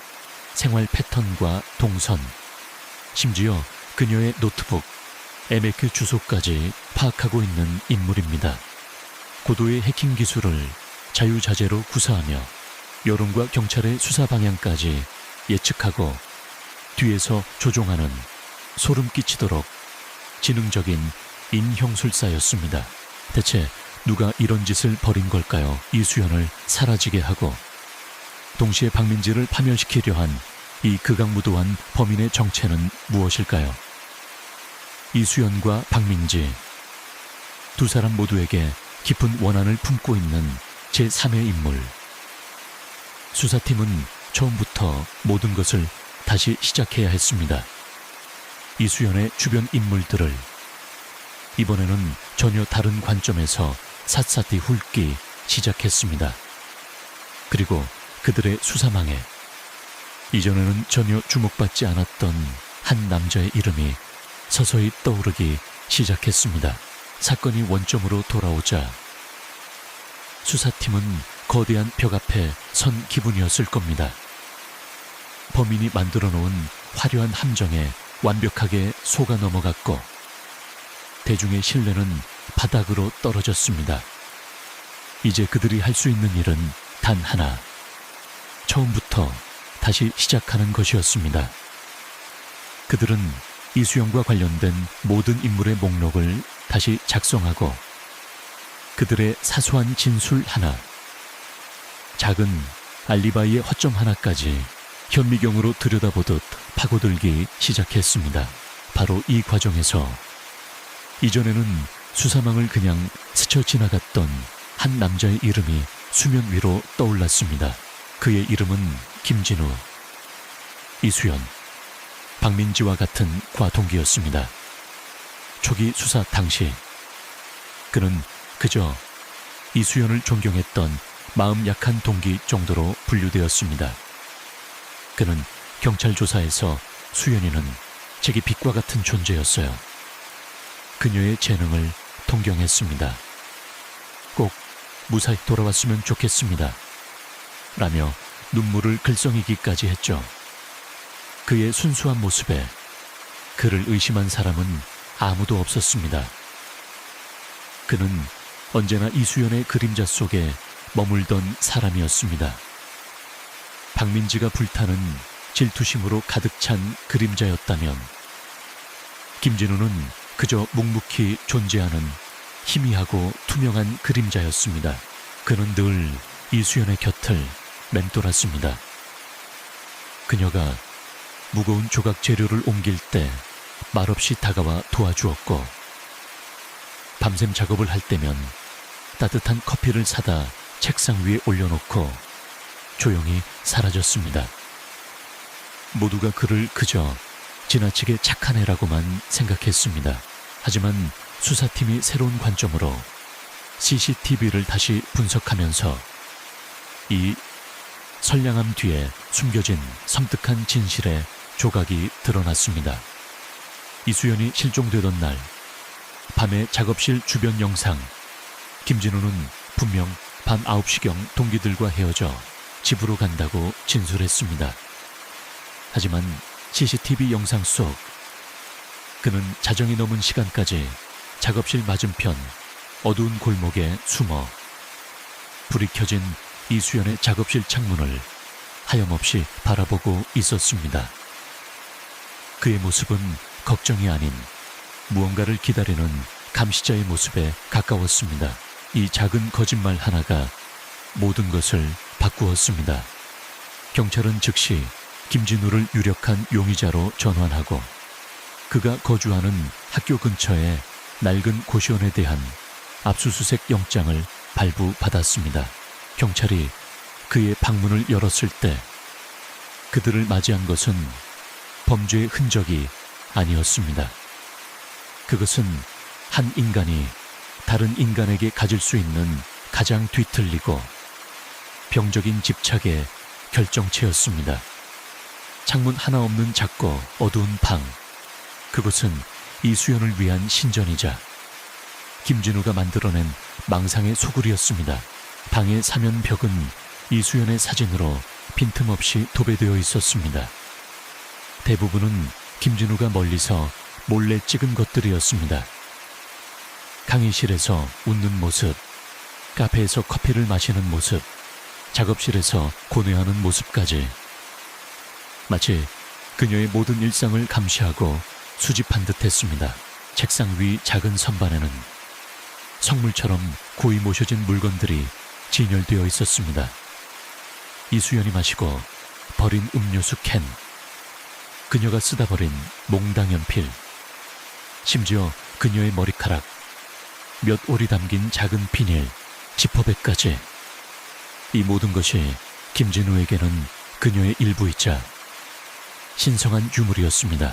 생활 패턴과 동선, 심지어 그녀의 노트북, 에메크 주소까지 파악하고 있는 인물입니다. 고도의 해킹 기술을 자유자재로 구사하며 여론과 경찰의 수사 방향까지 예측하고 뒤에서 조종하는 소름 끼치도록 지능적인 인형술사였습니다. 대체 누가 이런 짓을 벌인 걸까요? 이수연을 사라지게 하고 동시에 박민지를 파면시키려 한 이 극악무도한 범인의 정체는 무엇일까요? 이수연과 박민지, 두 사람 모두에게 깊은 원한을 품고 있는 제3의 인물. 수사팀은 처음부터 모든 것을 다시 시작해야 했습니다. 이수연의 주변 인물들을 이번에는 전혀 다른 관점에서 샅샅이 훑기 시작했습니다. 그리고 그들의 수사망에 이전에는 전혀 주목받지 않았던 한 남자의 이름이 서서히 떠오르기 시작했습니다. 사건이 원점으로 돌아오자 수사팀은 거대한 벽 앞에 선 기분이었을 겁니다. 범인이 만들어 놓은 화려한 함정에 완벽하게 속아 넘어갔고 대중의 신뢰는 바닥으로 떨어졌습니다. 이제 그들이 할 수 있는 일은 단 하나, 처음부터 다시 시작하는 것이었습니다. 그들은 이수연과 관련된 모든 인물의 목록을 다시 작성하고 그들의 사소한 진술 하나, 작은 알리바이의 허점 하나까지 현미경으로 들여다보듯 파고들기 시작했습니다. 바로 이 과정에서 이전에는 수사망을 그냥 스쳐 지나갔던 한 남자의 이름이 수면 위로 떠올랐습니다. 그의 이름은 김진우. 이수연, 박민지와 같은 과동기였습니다. 초기 수사 당시 그는 그저 이수연을 존경했던 마음 약한 동기 정도로 분류되었습니다. 그는 경찰 조사에서 수연이는 제게 빛과 같은 존재였어요. 그녀의 재능을 동경했습니다. 꼭 무사히 돌아왔으면 좋겠습니다. 라며 눈물을 글썽이기까지 했죠. 그의 순수한 모습에 그를 의심한 사람은 아무도 없었습니다. 그는 언제나 이수연의 그림자 속에 머물던 사람이었습니다. 박민지가 불타는 질투심으로 가득 찬 그림자였다면 김진우는 그저 묵묵히 존재하는 희미하고 투명한 그림자였습니다. 그는 늘 이수연의 곁을 맴돌았습니다. 그녀가 무거운 조각 재료를 옮길 때 말없이 다가와 도와주었고 밤샘 작업을 할 때면 따뜻한 커피를 사다 책상 위에 올려놓고 조용히 사라졌습니다. 모두가 그를 그저 지나치게 착한 애라고만 생각했습니다. 하지만 수사팀이 새로운 관점으로 CCTV를 다시 분석하면서 이 선량함 뒤에 숨겨진 섬뜩한 진실의 조각이 드러났습니다. 이수연이 실종되던 날 밤의 작업실 주변 영상, 김진우는 분명 밤 9시경 동기들과 헤어져 집으로 간다고 진술했습니다. 하지만 CCTV 영상 속 그는 자정이 넘은 시간까지 작업실 맞은편 어두운 골목에 숨어 불이 켜진 이수연의 작업실 창문을 하염없이 바라보고 있었습니다. 그의 모습은 걱정이 아닌 무언가를 기다리는 감시자의 모습에 가까웠습니다. 이 작은 거짓말 하나가 모든 것을 바꾸었습니다. 경찰은 즉시 김진우를 유력한 용의자로 전환하고 그가 거주하는 학교 근처의 낡은 고시원에 대한 압수수색 영장을 발부받았습니다. 경찰이 그의 방문을 열었을 때 그들을 맞이한 것은 범죄의 흔적이 아니었습니다. 그것은 한 인간이 다른 인간에게 가질 수 있는 가장 뒤틀리고 병적인 집착의 결정체였습니다. 창문 하나 없는 작고 어두운 방, 그곳은 이수연을 위한 신전이자 김진우가 만들어낸 망상의 소굴이었습니다. 방의 사면 벽은 이수연의 사진으로 빈틈없이 도배되어 있었습니다. 대부분은 김진우가 멀리서 몰래 찍은 것들이었습니다. 강의실에서 웃는 모습, 카페에서 커피를 마시는 모습, 작업실에서 고뇌하는 모습까지 마치 그녀의 모든 일상을 감시하고 수집한 듯 했습니다. 책상 위 작은 선반에는 성물처럼 고이 모셔진 물건들이 진열되어 있었습니다. 이수연이 마시고 버린 음료수 캔, 그녀가 쓰다 버린 몽당 연필, 심지어 그녀의 머리카락, 몇 올이 담긴 작은 비닐, 지퍼백까지 이 모든 것이 김진우에게는 그녀의 일부이자 신성한 유물이었습니다.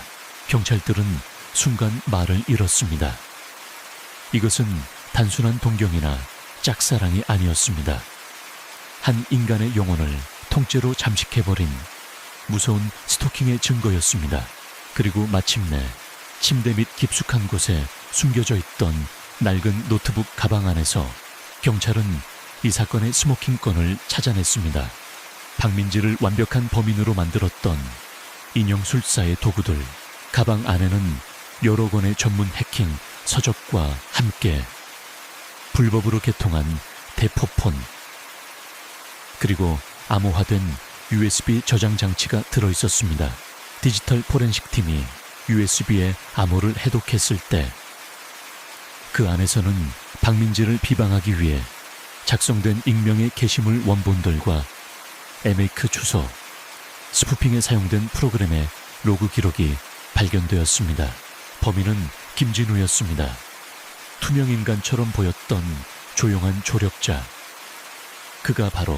경찰들은 순간 말을 잃었습니다. 이것은 단순한 동경이나 짝사랑이 아니었습니다. 한 인간의 영혼을 통째로 잠식해버린 무서운 스토킹의 증거였습니다. 그리고 마침내 침대 밑 깊숙한 곳에 숨겨져 있던 낡은 노트북 가방 안에서 경찰은 이 사건의 스모킹건을 찾아냈습니다. 박민지를 완벽한 범인으로 만들었던 인형술사의 도구들, 가방 안에는 여러 권의 전문 해킹 서적과 함께 불법으로 개통한 대포폰, 그리고 암호화된 USB 저장 장치가 들어있었습니다. 디지털 포렌식 팀이 USB에 암호를 해독했을 때 그 안에서는 박민지를 비방하기 위해 작성된 익명의 게시물 원본들과 에메이크 주소, 스푸핑에 사용된 프로그램의 로그 기록이 발견되었습니다. 범인은 김진우였습니다. 투명인간처럼 보였던 조용한 조력자. 그가 바로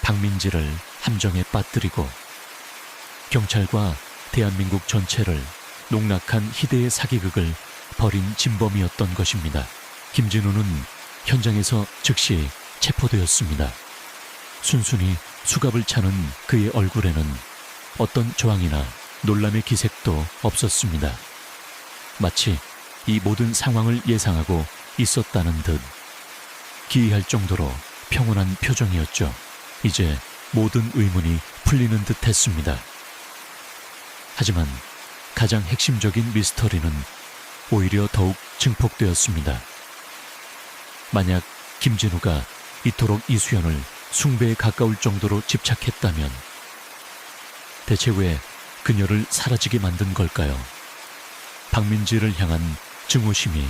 박민지를 함정에 빠뜨리고 경찰과 대한민국 전체를 농락한 희대의 사기극을 벌인 진범이었던 것입니다. 김진우는 현장에서 즉시 체포되었습니다. 순순히 수갑을 차는 그의 얼굴에는 어떤 저항이나 놀람의 기색도 없었습니다. 마치 이 모든 상황을 예상하고 있었다는 듯 기이할 정도로 평온한 표정이었죠. 이제 모든 의문이 풀리는 듯 했습니다. 하지만 가장 핵심적인 미스터리는 오히려 더욱 증폭되었습니다. 만약 김진우가 이토록 이수연을 숭배에 가까울 정도로 집착했다면 대체 왜 그녀를 사라지게 만든 걸까요? 박민지를 향한 증오심이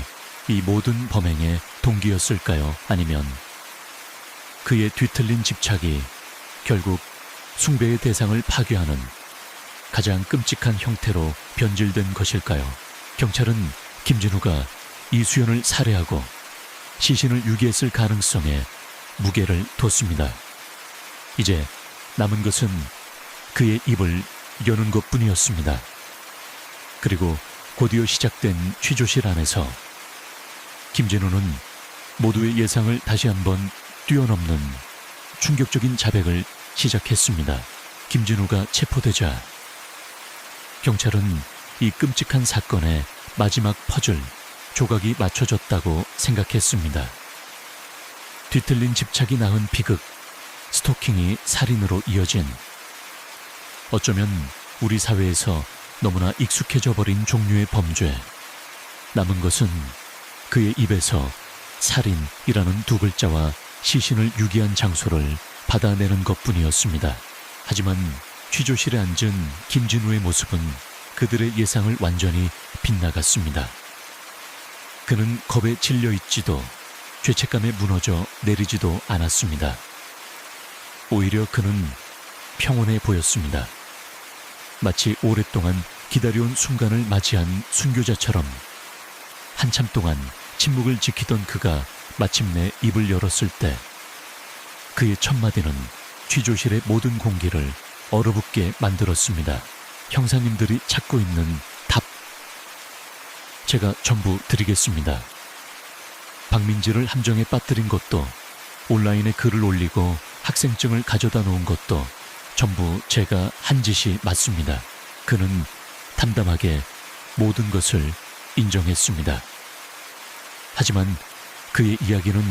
이 모든 범행의 동기였을까요? 아니면 그의 뒤틀린 집착이 결국 숭배의 대상을 파괴하는 가장 끔찍한 형태로 변질된 것일까요? 경찰은 김진우가 이수연을 살해하고 시신을 유기했을 가능성에 무게를 뒀습니다. 이제 남은 것은 그의 입을 여는 것뿐이었습니다. 그리고 곧이어 시작된 취조실 안에서 김진우는 모두의 예상을 다시 한번 뛰어넘는 충격적인 자백을 시작했습니다. 김진우가 체포되자 경찰은 이 끔찍한 사건의 마지막 퍼즐 조각이 맞춰졌다고 생각했습니다. 뒤틀린 집착이 낳은 비극, 스토킹이 살인으로 이어진, 어쩌면 우리 사회에서 너무나 익숙해져 버린 종류의 범죄. 남은 것은 그의 입에서 살인이라는 두 글자와 시신을 유기한 장소를 받아내는 것뿐이었습니다. 하지만 취조실에 앉은 김진우의 모습은 그들의 예상을 완전히 빗나갔습니다. 그는 겁에 질려 있지도 죄책감에 무너져 내리지도 않았습니다. 오히려 그는 평온해 보였습니다. 마치 오랫동안 기다려온 순간을 맞이한 순교자처럼 한참 동안 침묵을 지키던 그가 마침내 입을 열었을 때 그의 첫 마디는 취조실의 모든 공기를 얼어붙게 만들었습니다. 형사님들이 찾고 있는 답, 제가 전부 드리겠습니다. 박민지를 함정에 빠뜨린 것도, 온라인에 글을 올리고 학생증을 가져다 놓은 것도 전부 제가 한 짓이 맞습니다. 그는 담담하게 모든 것을 인정했습니다. 하지만 그의 이야기는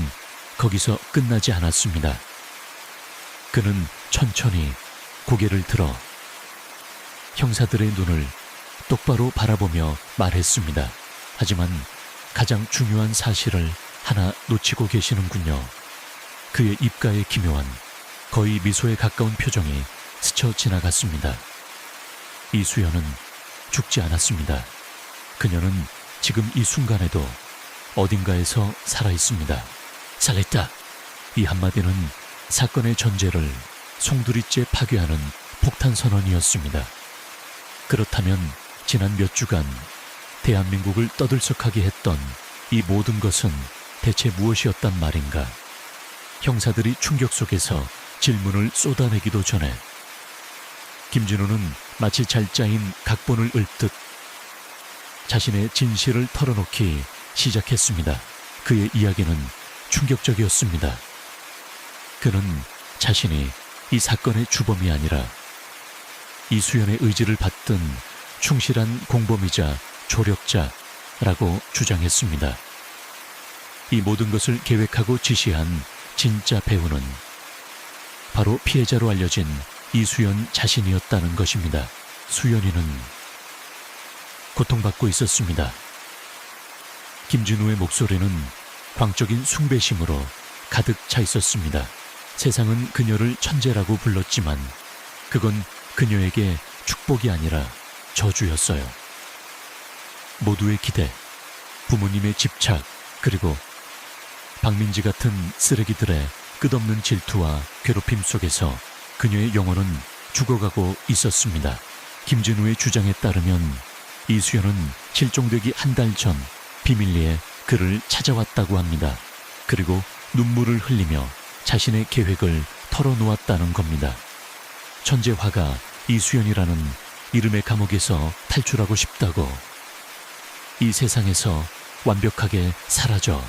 거기서 끝나지 않았습니다. 그는 천천히 고개를 들어 형사들의 눈을 똑바로 바라보며 말했습니다. 하지만 가장 중요한 사실을 하나 놓치고 계시는군요. 그의 입가에 기묘한, 거의 미소에 가까운 표정이 스쳐 지나갔습니다. 이수연은 죽지 않았습니다. 그녀는 지금 이 순간에도 어딘가에서 살아있습니다. 살아있다. 이 한마디는 사건의 전제를 송두리째 파괴하는 폭탄 선언이었습니다. 그렇다면 지난 몇 주간 대한민국을 떠들썩하게 했던 이 모든 것은 대체 무엇이었단 말인가? 형사들이 충격 속에서 질문을 쏟아내기도 전에 김진우는 마치 잘 짜인 각본을 읊듯 자신의 진실을 털어놓기 시작했습니다. 그의 이야기는 충격적이었습니다. 그는 자신이 이 사건의 주범이 아니라 이수연의 의지를 받든 충실한 공범이자 조력자라고 주장했습니다. 이 모든 것을 계획하고 지시한 진짜 배우는 바로 피해자로 알려진 이수연 자신이었다는 것입니다. 수연이는 고통받고 있었습니다. 김진우의 목소리는 광적인 숭배심으로 가득 차 있었습니다. 세상은 그녀를 천재라고 불렀지만 그건 그녀에게 축복이 아니라 저주였어요. 모두의 기대, 부모님의 집착, 그리고 박민지 같은 쓰레기들의 끝없는 질투와 괴롭힘 속에서 그녀의 영혼은 죽어가고 있었습니다. 김진우의 주장에 따르면 이수연은 실종되기 한 달 전 비밀리에 그를 찾아왔다고 합니다. 그리고 눈물을 흘리며 자신의 계획을 털어놓았다는 겁니다. 천재 화가 이수연이라는 이름의 감옥에서 탈출하고 싶다고, 이 세상에서 완벽하게 사라져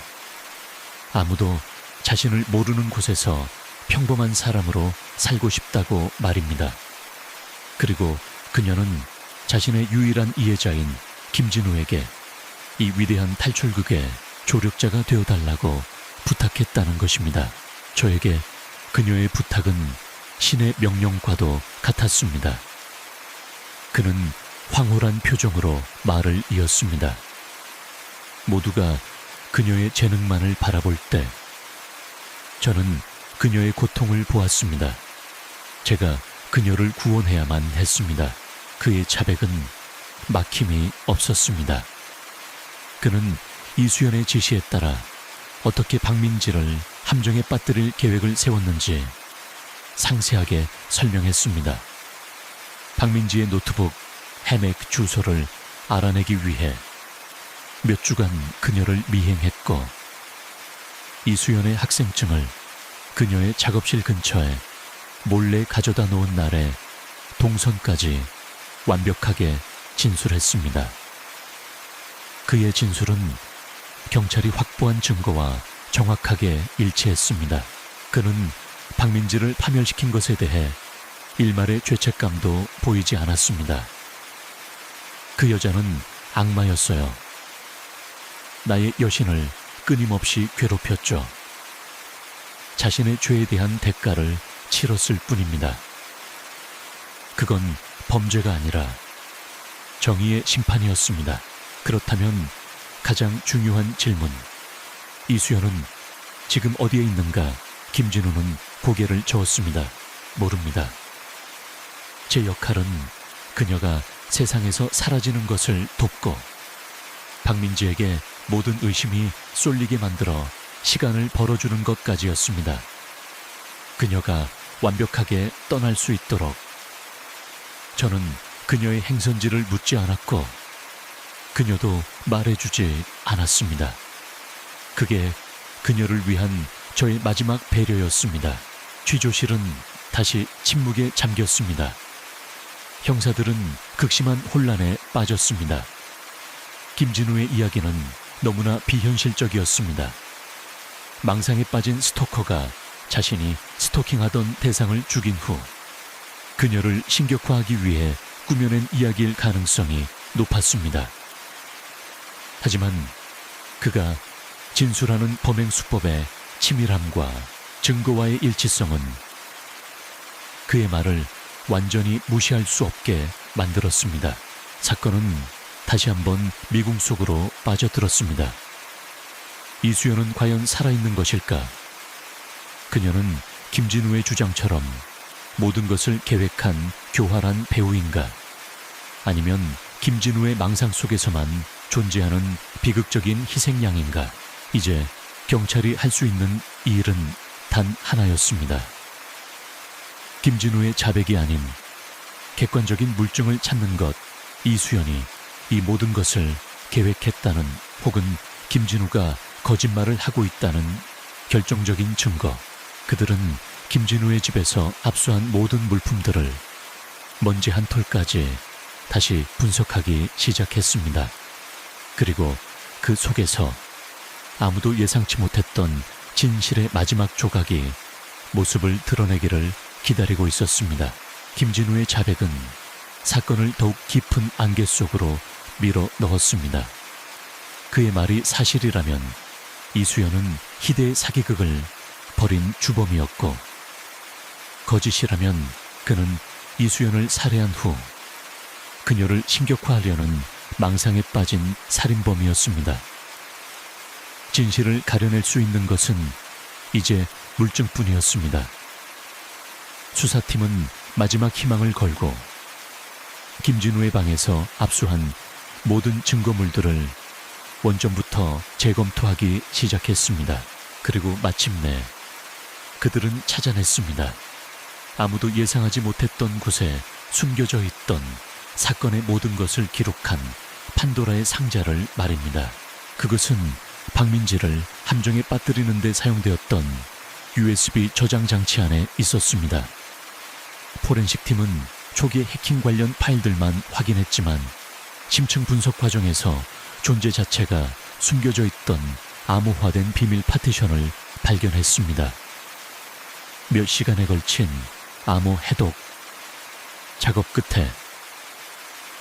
아무도 자신을 모르는 곳에서 평범한 사람으로 살고 싶다고 말입니다. 그리고 그녀는 자신의 유일한 이해자인 김진우에게 이 위대한 탈출극의 조력자가 되어달라고 부탁했다는 것입니다. 저에게 그녀의 부탁은 신의 명령과도 같았습니다. 그는 황홀한 표정으로 말을 이었습니다. 모두가 그녀의 재능만을 바라볼 때 저는 그녀의 고통을 보았습니다. 제가 그녀를 구원해야만 했습니다. 그의 자백은 막힘이 없었습니다. 그는 이수연의 지시에 따라 어떻게 박민지를 함정에 빠뜨릴 계획을 세웠는지 상세하게 설명했습니다. 박민지의 노트북 해맥 주소를 알아내기 위해 몇 주간 그녀를 미행했고 이수연의 학생증을 그녀의 작업실 근처에 몰래 가져다 놓은 날에 동선까지 완벽하게 진술했습니다. 그의 진술은 경찰이 확보한 증거와 정확하게 일치했습니다. 그는 박민지를 파멸시킨 것에 대해 일말의 죄책감도 보이지 않았습니다. 그 여자는 악마였어요. 나의 여신을 끊임없이 괴롭혔죠. 자신의 죄에 대한 대가를 치렀을 뿐입니다. 그건 범죄가 아니라 정의의 심판이었습니다. 그렇다면 가장 중요한 질문, 이수연은 지금 어디에 있는가? 김진우는 고개를 저었습니다. 모릅니다. 제 역할은 그녀가 세상에서 사라지는 것을 돕고 박민지에게 모든 의심이 쏠리게 만들어 시간을 벌어주는 것까지였습니다. 그녀가 완벽하게 떠날 수 있도록 저는 그녀의 행선지를 묻지 않았고 그녀도 말해주지 않았습니다. 그게 그녀를 위한 저의 마지막 배려였습니다. 취조실은 다시 침묵에 잠겼습니다. 형사들은 극심한 혼란에 빠졌습니다. 김진우의 이야기는 너무나 비현실적이었습니다. 망상에 빠진 스토커가 자신이 스토킹하던 대상을 죽인 후 그녀를 신격화하기 위해 꾸며낸 이야기일 가능성이 높았습니다. 하지만 그가 진술하는 범행 수법의 치밀함과 증거와의 일치성은 그의 말을 완전히 무시할 수 없게 만들었습니다. 사건은 다시 한번 미궁 속으로 빠져들었습니다. 이수연은 과연 살아있는 것일까? 그녀는 김진우의 주장처럼 모든 것을 계획한 교활한 배우인가? 아니면 김진우의 망상 속에서만 존재하는 비극적인 희생양인가? 이제 경찰이 할 수 있는 일은 단 하나였습니다. 김진우의 자백이 아닌 객관적인 물증을 찾는 것, 이수연이 이 모든 것을 계획했다는 혹은 김진우가 거짓말을 하고 있다는 결정적인 증거. 그들은 김진우의 집에서 압수한 모든 물품들을 먼지 한 톨까지 다시 분석하기 시작했습니다. 그리고 그 속에서 아무도 예상치 못했던 진실의 마지막 조각이 모습을 드러내기를 기다리고 있었습니다. 김진우의 자백은 사건을 더욱 깊은 안개 속으로 밀어 넣었습니다. 그의 말이 사실이라면 이수연은 희대의 사기극을 벌인 주범이었고, 거짓이라면 그는 이수연을 살해한 후 그녀를 신격화하려는 망상에 빠진 살인범이었습니다. 진실을 가려낼 수 있는 것은 이제 물증뿐이었습니다. 수사팀은 마지막 희망을 걸고 김진우의 방에서 압수한 모든 증거물들을 원전부터 재검토하기 시작했습니다. 그리고 마침내 그들은 찾아냈습니다. 아무도 예상하지 못했던 곳에 숨겨져 있던 사건의 모든 것을 기록한 판도라의 상자를 말입니다. 그것은 박민지를 함정에 빠뜨리는 데 사용되었던 USB 저장 장치 안에 있었습니다. 포렌식 팀은 초기 해킹 관련 파일들만 확인했지만 심층 분석 과정에서 존재 자체가 숨겨져 있던 암호화된 비밀 파티션을 발견했습니다. 몇 시간에 걸친 암호 해독 작업 끝에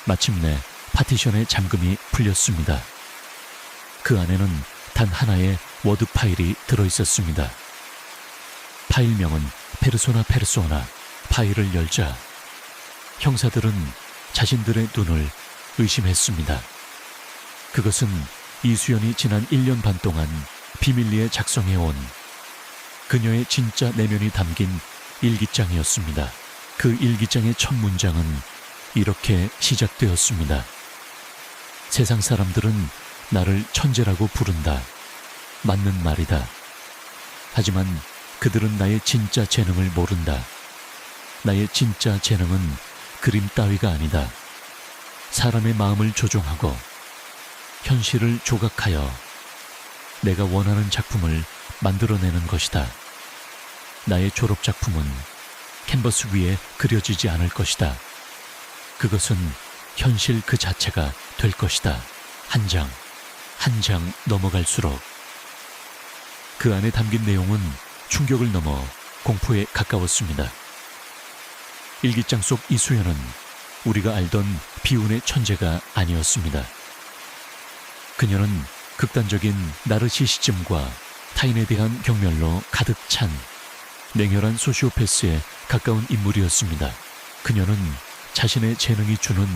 마침내 파티션의 잠금이 풀렸습니다. 그 안에는 단 하나의 워드 파일이 들어있었습니다. 파일명은 페르소나. 파일을 열자 형사들은 자신들의 눈을 의심했습니다. 그것은 이수연이 지난 1년 반 동안 비밀리에 작성해온 그녀의 진짜 내면이 담긴 일기장이었습니다. 그 일기장의 첫 문장은 이렇게 시작되었습니다. 세상 사람들은 나를 천재라고 부른다. 맞는 말이다. 하지만 그들은 나의 진짜 재능을 모른다. 나의 진짜 재능은 그림 따위가 아니다. 사람의 마음을 조종하고 현실을 조각하여 내가 원하는 작품을 만들어내는 것이다. 나의 졸업 작품은 캔버스 위에 그려지지 않을 것이다. 그것은 현실 그 자체가 될 것이다. 한 장, 한 장 넘어갈수록 그 안에 담긴 내용은 충격을 넘어 공포에 가까웠습니다. 일기장 속 이수연은 우리가 알던 비운의 천재가 아니었습니다. 그녀는 극단적인 나르시시즘과 타인에 대한 경멸로 가득 찬 냉혈한 소시오패스에 가까운 인물이었습니다. 그녀는 자신의 재능이 주는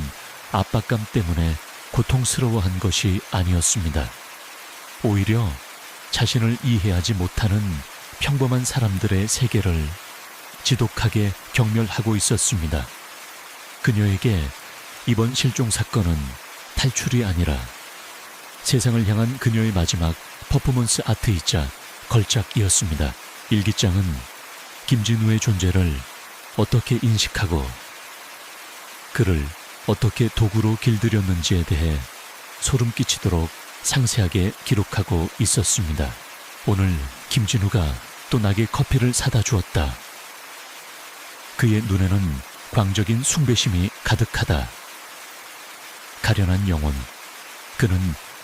압박감 때문에 고통스러워한 것이 아니었습니다. 오히려 자신을 이해하지 못하는 평범한 사람들의 세계를 지독하게 경멸하고 있었습니다. 그녀에게 이번 실종 사건은 탈출이 아니라 세상을 향한 그녀의 마지막 퍼포먼스 아트이자 걸작이었습니다. 일기장은 김진우의 존재를 어떻게 인식하고 그를 어떻게 도구로 길들였는지에 대해 소름 끼치도록 상세하게 기록하고 있었습니다. 오늘 김진우가 또 나에게 커피를 사다 주었다. 그의 눈에는 광적인 숭배심이 가득하다. 가련한 영혼. 그는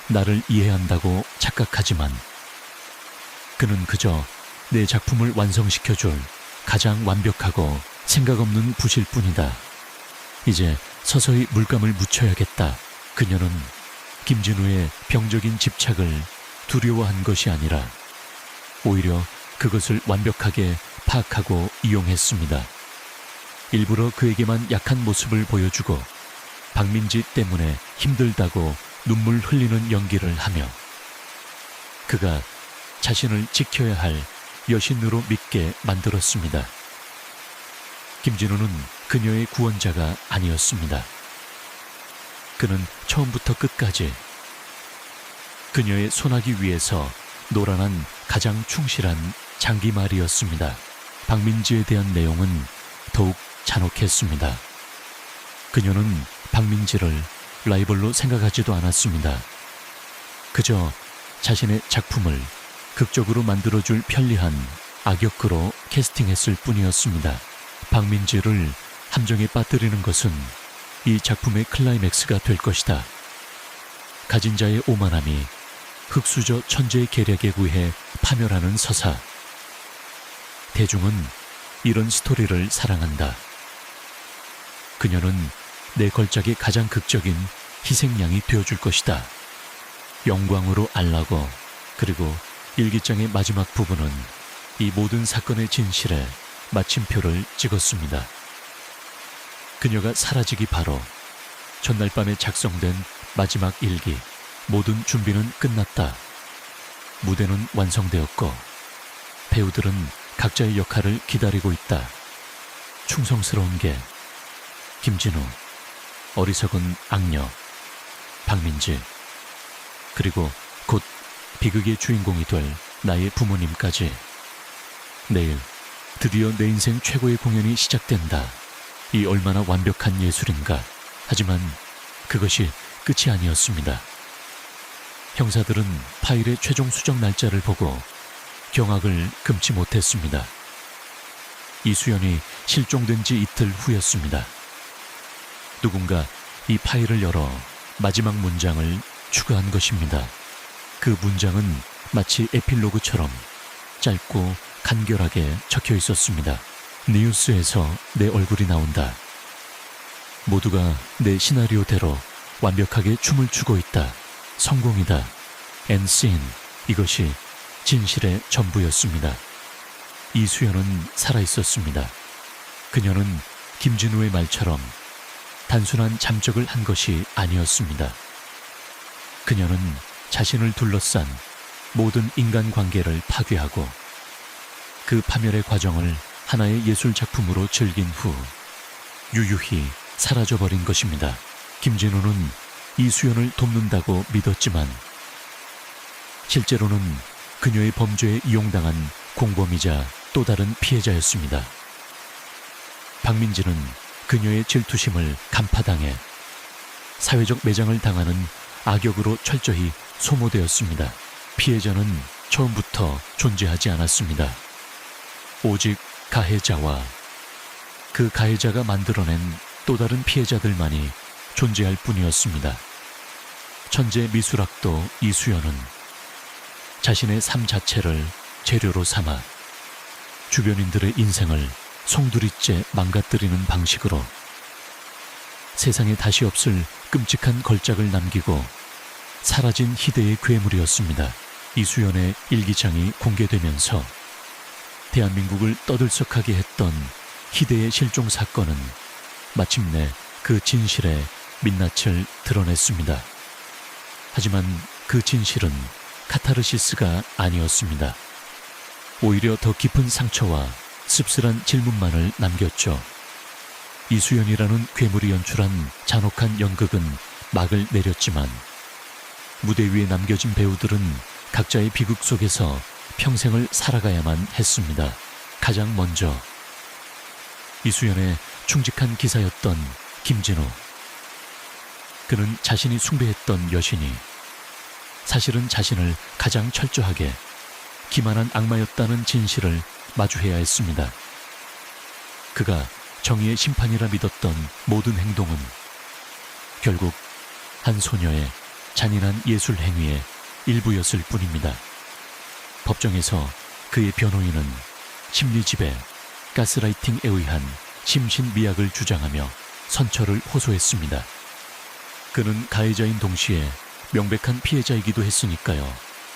나를 이해한다고 착각하지만 그는 그저 내 작품을 완성시켜줄 가장 완벽하고 생각 없는 붓일 뿐이다. 이제 서서히 물감을 묻혀야겠다. 그녀는 김진우의 병적인 집착을 두려워한 것이 아니라 오히려 그것을 완벽하게 파악하고 이용했습니다. 일부러 그에게만 약한 모습을 보여주고 박민지 때문에 힘들다고 눈물 흘리는 연기를 하며 그가 자신을 지켜야 할 여신으로 믿게 만들었습니다. 김진우는 그녀의 구원자가 아니었습니다. 그는 처음부터 끝까지 그녀의 손아귀 위에서 놀아난 가장 충실한 장기말이었습니다. 박민지에 대한 내용은 더욱 잔혹했습니다. 그녀는 박민지를 라이벌로 생각하지도 않았습니다. 그저 자신의 작품을 극적으로 만들어줄 편리한 악역으로 캐스팅했을 뿐이었습니다. 박민지를 함정에 빠뜨리는 것은 이 작품의 클라이맥스가 될 것이다. 가진 자의 오만함이 흙수저 천재의 계략에 구해 파멸하는 서사. 대중은 이런 스토리를 사랑한다. 그녀는 내 걸작의 가장 극적인 희생양이 되어줄 것이다. 영광으로 알라고. 그리고 일기장의 마지막 부분은 이 모든 사건의 진실에 마침표를 찍었습니다. 그녀가 사라지기 바로 전날 밤에 작성된 마지막 일기. 모든 준비는 끝났다. 무대는 완성되었고 배우들은 각자의 역할을 기다리고 있다. 충성스러운 게 김진우, 어리석은 악녀 박민지, 그리고 곧 비극의 주인공이 될 나의 부모님까지. 내일 드디어 내 인생 최고의 공연이 시작된다. 이 얼마나 완벽한 예술인가. 하지만 그것이 끝이 아니었습니다. 형사들은 파일의 최종 수정 날짜를 보고 경악을 금치 못했습니다. 이수연이 실종된 지 이틀 후였습니다. 누군가 이 파일을 열어 마지막 문장을 추가한 것입니다. 그 문장은 마치 에필로그처럼 짧고 간결하게 적혀 있었습니다. 뉴스에서 내 얼굴이 나온다. 모두가 내 시나리오대로 완벽하게 춤을 추고 있다. 성공이다. 엔씬. 이것이 진실의 전부였습니다. 이수연은 살아있었습니다. 그녀는 김진우의 말처럼 단순한 잠적을 한 것이 아니었습니다. 그녀는 자신을 둘러싼 모든 인간관계를 파괴하고 그 파멸의 과정을 하나의 예술 작품으로 즐긴 후 유유히 사라져버린 것입니다. 김진우는 이수연을 돕는다고 믿었지만 실제로는 그녀의 범죄에 이용당한 공범이자 또 다른 피해자였습니다. 박민지는 그녀의 질투심을 간파당해 사회적 매장을 당하는 악역으로 철저히 소모되었습니다. 피해자는 처음부터 존재하지 않았습니다. 오직 가해자와 그 가해자가 만들어낸 또 다른 피해자들만이 존재할 뿐이었습니다. 천재 미술학도 이수연은 자신의 삶 자체를 재료로 삼아 주변인들의 인생을 송두리째 망가뜨리는 방식으로 세상에 다시 없을 끔찍한 걸작을 남기고 사라진 희대의 괴물이었습니다. 이수연의 일기장이 공개되면서 대한민국을 떠들썩하게 했던 희대의 실종 사건은 마침내 그 진실의 민낯을 드러냈습니다. 하지만 그 진실은 카타르시스가 아니었습니다. 오히려 더 깊은 상처와 씁쓸한 질문만을 남겼죠. 이수연이라는 괴물이 연출한 잔혹한 연극은 막을 내렸지만 무대 위에 남겨진 배우들은 각자의 비극 속에서 평생을 살아가야만 했습니다. 가장 먼저 이수연의 충직한 기사였던 김진우. 그는 자신이 숭배했던 여신이 사실은 자신을 가장 철저하게 기만한 악마였다는 진실을 마주해야 했습니다. 그가 정의의 심판이라 믿었던 모든 행동은 결국 한 소녀의 잔인한 예술 행위의 일부였을 뿐입니다. 법정에서 그의 변호인은 심리지배, 가스라이팅에 의한 심신미약을 주장하며 선처를 호소했습니다. 그는 가해자인 동시에 명백한 피해자이기도 했으니까요.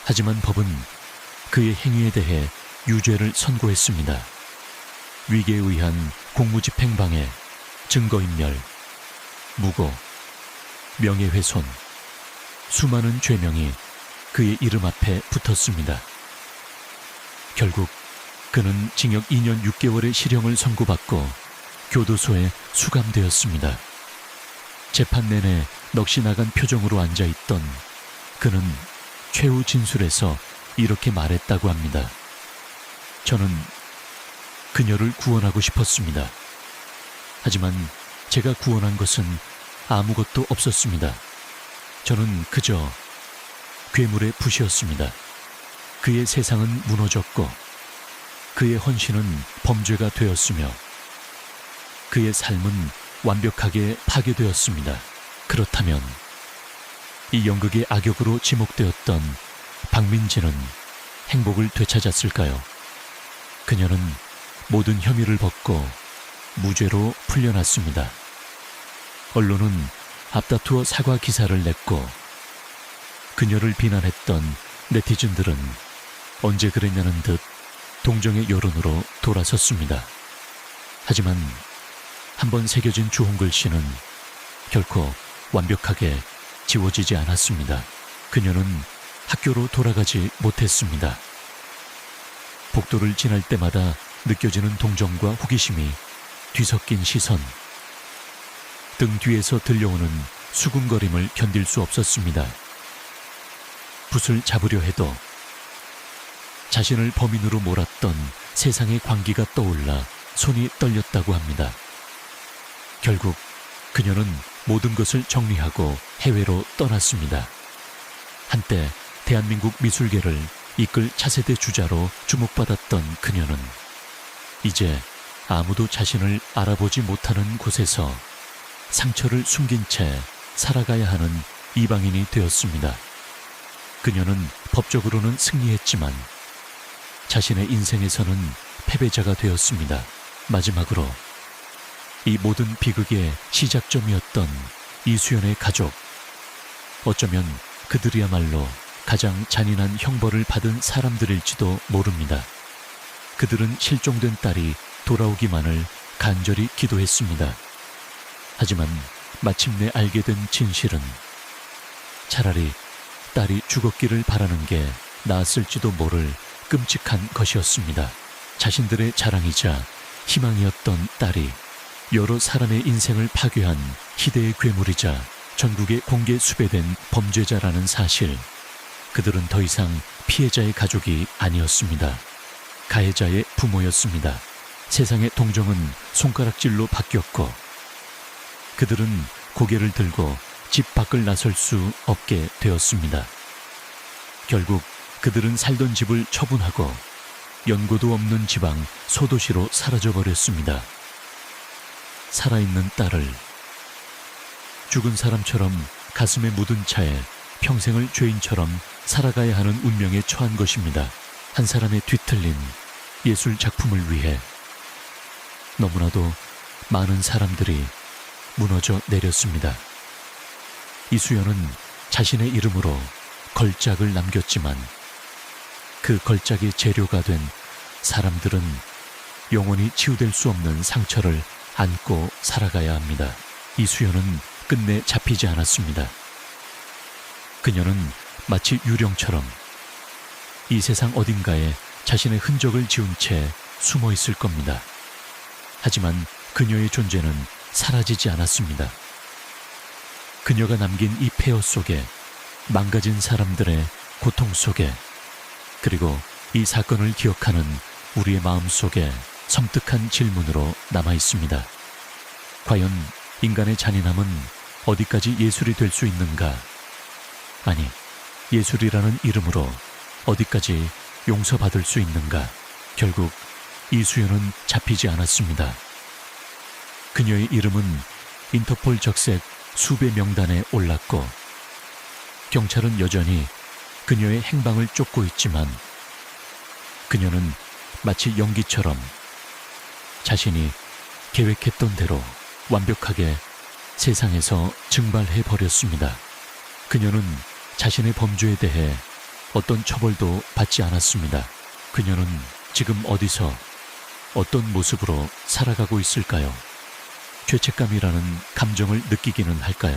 하지만 법은 그의 행위에 대해 유죄를 선고했습니다. 위계에 의한 공무집행방해, 증거인멸, 무고, 명예훼손, 수많은 죄명이 그의 이름 앞에 붙었습니다. 결국 그는 징역 2년 6개월의 실형을 선고받고 교도소에 수감되었습니다. 재판 내내 넋이 나간 표정으로 앉아있던 그는 최후 진술에서 이렇게 말했다고 합니다. 저는 그녀를 구원하고 싶었습니다. 하지만 제가 구원한 것은 아무것도 없었습니다. 저는 그저 괴물의 붓이었습니다. 그의 세상은 무너졌고 그의 헌신은 범죄가 되었으며 그의 삶은 완벽하게 파괴되었습니다. 그렇다면 이 연극의 악역으로 지목되었던 박민지는 행복을 되찾았을까요? 그녀는 모든 혐의를 벗고 무죄로 풀려났습니다. 언론은 앞다투어 사과 기사를 냈고 그녀를 비난했던 네티즌들은 언제 그랬냐는 듯 동정의 여론으로 돌아섰습니다. 하지만 한번 새겨진 주홍글씨는 결코 완벽하게 지워지지 않았습니다. 그녀는 학교로 돌아가지 못했습니다. 복도를 지날 때마다 느껴지는 동정과 호기심이 뒤섞인 시선, 등 뒤에서 들려오는 수군거림을 견딜 수 없었습니다. 붓을 잡으려 해도 자신을 범인으로 몰았던 세상의 광기가 떠올라 손이 떨렸다고 합니다. 결국 그녀는 모든 것을 정리하고 해외로 떠났습니다. 한때 대한민국 미술계를 이끌 차세대 주자로 주목받았던 그녀는 이제 아무도 자신을 알아보지 못하는 곳에서 상처를 숨긴 채 살아가야 하는 이방인이 되었습니다. 그녀는 법적으로는 승리했지만 자신의 인생에서는 패배자가 되었습니다. 마지막으로 이 모든 비극의 시작점이었던 이수연의 가족, 어쩌면 그들이야말로 가장 잔인한 형벌을 받은 사람들일지도 모릅니다. 그들은 실종된 딸이 돌아오기만을 간절히 기도했습니다. 하지만 마침내 알게 된 진실은 차라리 딸이 죽었기를 바라는 게 나았을지도 모를 끔찍한 것이었습니다. 자신들의 자랑이자 희망이었던 딸이 여러 사람의 인생을 파괴한 희대의 괴물이자 전국에 공개 수배된 범죄자라는 사실, 그들은 더 이상 피해자의 가족이 아니었습니다. 가해자의 부모였습니다. 세상의 동정은 손가락질로 바뀌었고 그들은 고개를 들고 집 밖을 나설 수 없게 되었습니다. 결국 그들은 살던 집을 처분하고 연고도 없는 지방 소도시로 사라져버렸습니다. 살아있는 딸을 죽은 사람처럼 가슴에 묻은 채에 평생을 죄인처럼 살아가야 하는 운명에 처한 것입니다. 한 사람의 뒤틀린 예술 작품을 위해 너무나도 많은 사람들이 무너져 내렸습니다. 이수연은 자신의 이름으로 걸작을 남겼지만 그 걸작의 재료가 된 사람들은 영원히 치유될 수 없는 상처를 안고 살아가야 합니다. 이수연은 끝내 잡히지 않았습니다. 그녀는 마치 유령처럼 이 세상 어딘가에 자신의 흔적을 지운 채 숨어 있을 겁니다. 하지만 그녀의 존재는 사라지지 않았습니다. 그녀가 남긴 이 폐허 속에, 망가진 사람들의 고통 속에, 그리고 이 사건을 기억하는 우리의 마음 속에 섬뜩한 질문으로 남아 있습니다. 과연 인간의 잔인함은 어디까지 예술이 될 수 있는가? 아니, 예술이라는 이름으로 어디까지 용서받을 수 있는가? 결국 이수연은 잡히지 않았습니다. 그녀의 이름은 인터폴 적색 수배 명단에 올랐고 경찰은 여전히 그녀의 행방을 쫓고 있지만 그녀는 마치 연기처럼 자신이 계획했던 대로 완벽하게 세상에서 증발해 버렸습니다. 그녀는 자신의 범죄에 대해 어떤 처벌도 받지 않았습니다. 그녀는 지금 어디서 어떤 모습으로 살아가고 있을까요? 죄책감이라는 감정을 느끼기는 할까요?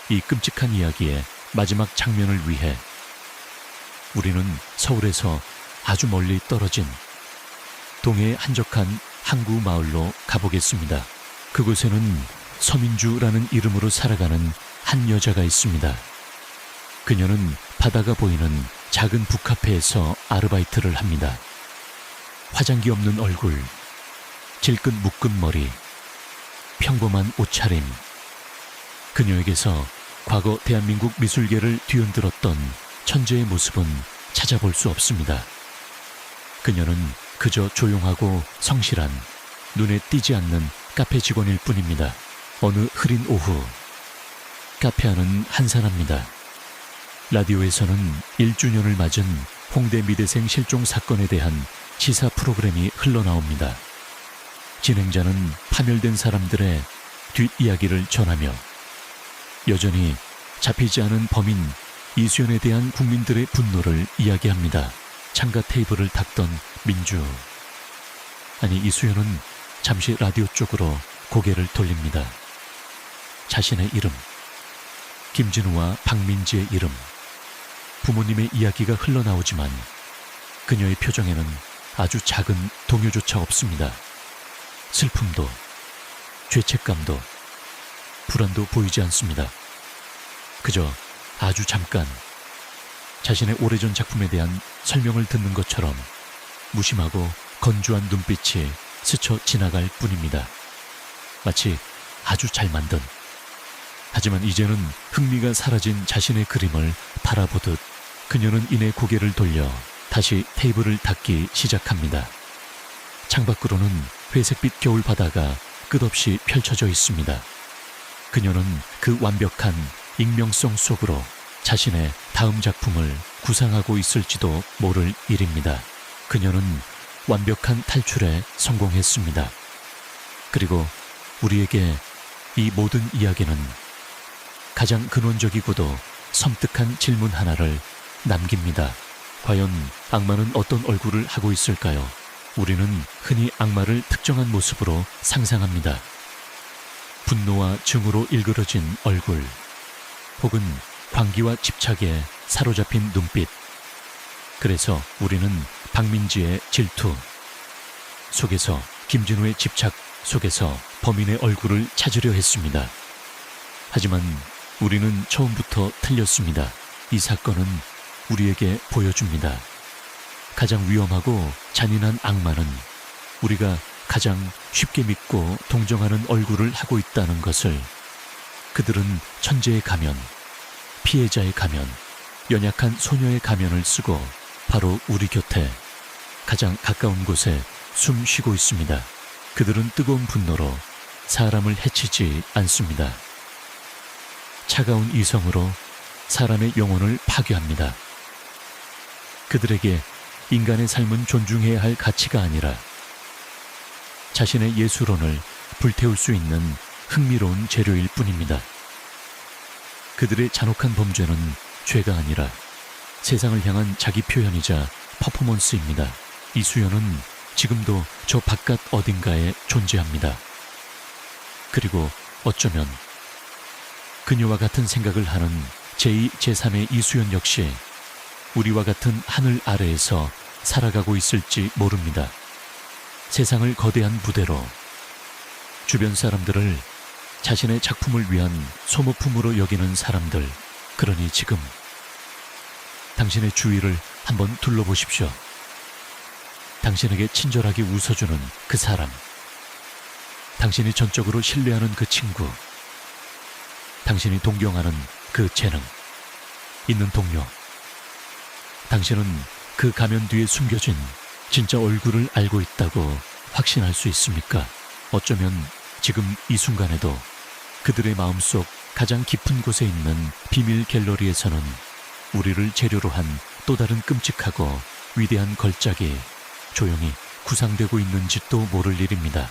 이 끔찍한 이야기의 마지막 장면을 위해 우리는 서울에서 아주 멀리 떨어진 동해의 한적한 항구 마을로 가보겠습니다. 그곳에는 서민주라는 이름으로 살아가는 한 여자가 있습니다. 그녀는 바다가 보이는 작은 북카페에서 아르바이트를 합니다. 화장기 없는 얼굴, 질끈 묶은 머리, 평범한 옷차림. 그녀에게서 과거 대한민국 미술계를 뒤흔들었던 천재의 모습은 찾아볼 수 없습니다. 그녀는 그저 조용하고 성실한, 눈에 띄지 않는 카페 직원일 뿐입니다. 어느 흐린 오후, 카페 안은 한산합니다. 라디오에서는 1주년을 맞은 홍대 미대생 실종 사건에 대한 시사 프로그램이 흘러나옵니다. 진행자는 파멸된 사람들의 뒷이야기를 전하며 여전히 잡히지 않은 범인 이수연에 대한 국민들의 분노를 이야기합니다. 창가 테이블을 닦던 민주. 아니, 이수연은 잠시 라디오 쪽으로 고개를 돌립니다. 자신의 이름, 김진우와 박민지의 이름, 부모님의 이야기가 흘러나오지만 그녀의 표정에는 아주 작은 동요조차 없습니다. 슬픔도, 죄책감도, 불안도 보이지 않습니다. 그저 아주 잠깐 자신의 오래전 작품에 대한 설명을 듣는 것처럼 무심하고 건조한 눈빛이 스쳐 지나갈 뿐입니다. 마치 아주 잘 만든, 하지만 이제는 흥미가 사라진 자신의 그림을 바라보듯 그녀는 이내 고개를 돌려 다시 테이블을 닦기 시작합니다. 창밖으로는 회색빛 겨울 바다가 끝없이 펼쳐져 있습니다. 그녀는 그 완벽한 익명성 속으로 자신의 다음 작품을 구상하고 있을지도 모를 일입니다. 그녀는 완벽한 탈출에 성공했습니다. 그리고 우리에게 이 모든 이야기는 가장 근원적이고도 섬뜩한 질문 하나를 남깁니다. 과연 악마는 어떤 얼굴을 하고 있을까요? 우리는 흔히 악마를 특정한 모습으로 상상합니다. 분노와 증오로 일그러진 얼굴, 혹은 광기와 집착에 사로잡힌 눈빛. 그래서 우리는 박민지의 질투 속에서, 김진우의 집착 속에서 범인의 얼굴을 찾으려 했습니다. 하지만 우리는 처음부터 틀렸습니다. 이 사건은 우리에게 보여줍니다. 가장 위험하고 잔인한 악마는 우리가 가장 쉽게 믿고 동정하는 얼굴을 하고 있다는 것을. 그들은 천재의 가면, 피해자의 가면, 연약한 소녀의 가면을 쓰고 바로 우리 곁에 가장 가까운 곳에 숨 쉬고 있습니다. 그들은 뜨거운 분노로 사람을 해치지 않습니다. 차가운 이성으로 사람의 영혼을 파괴합니다. 그들에게 인간의 삶은 존중해야 할 가치가 아니라 자신의 예술혼을 불태울 수 있는 흥미로운 재료일 뿐입니다. 그들의 잔혹한 범죄는 죄가 아니라 세상을 향한 자기 표현이자 퍼포먼스입니다. 이수연은 지금도 저 바깥 어딘가에 존재합니다. 그리고 어쩌면 그녀와 같은 생각을 하는 제2, 제3의 이수연 역시 우리와 같은 하늘 아래에서 살아가고 있을지 모릅니다. 세상을 거대한 무대로, 주변 사람들을 자신의 작품을 위한 소모품으로 여기는 사람들. 그러니 지금 당신의 주위를 한번 둘러보십시오. 당신에게 친절하게 웃어주는 그 사람, 당신이 전적으로 신뢰하는 그 친구, 당신이 동경하는 그 재능 있는 동료. 당신은 그 가면 뒤에 숨겨진 진짜 얼굴을 알고 있다고 확신할 수 있습니까? 어쩌면 지금 이 순간에도 그들의 마음속 가장 깊은 곳에 있는 비밀 갤러리에서는 우리를 재료로 한 또 다른 끔찍하고 위대한 걸작이 조용히 구상되고 있는지도 모를 일입니다.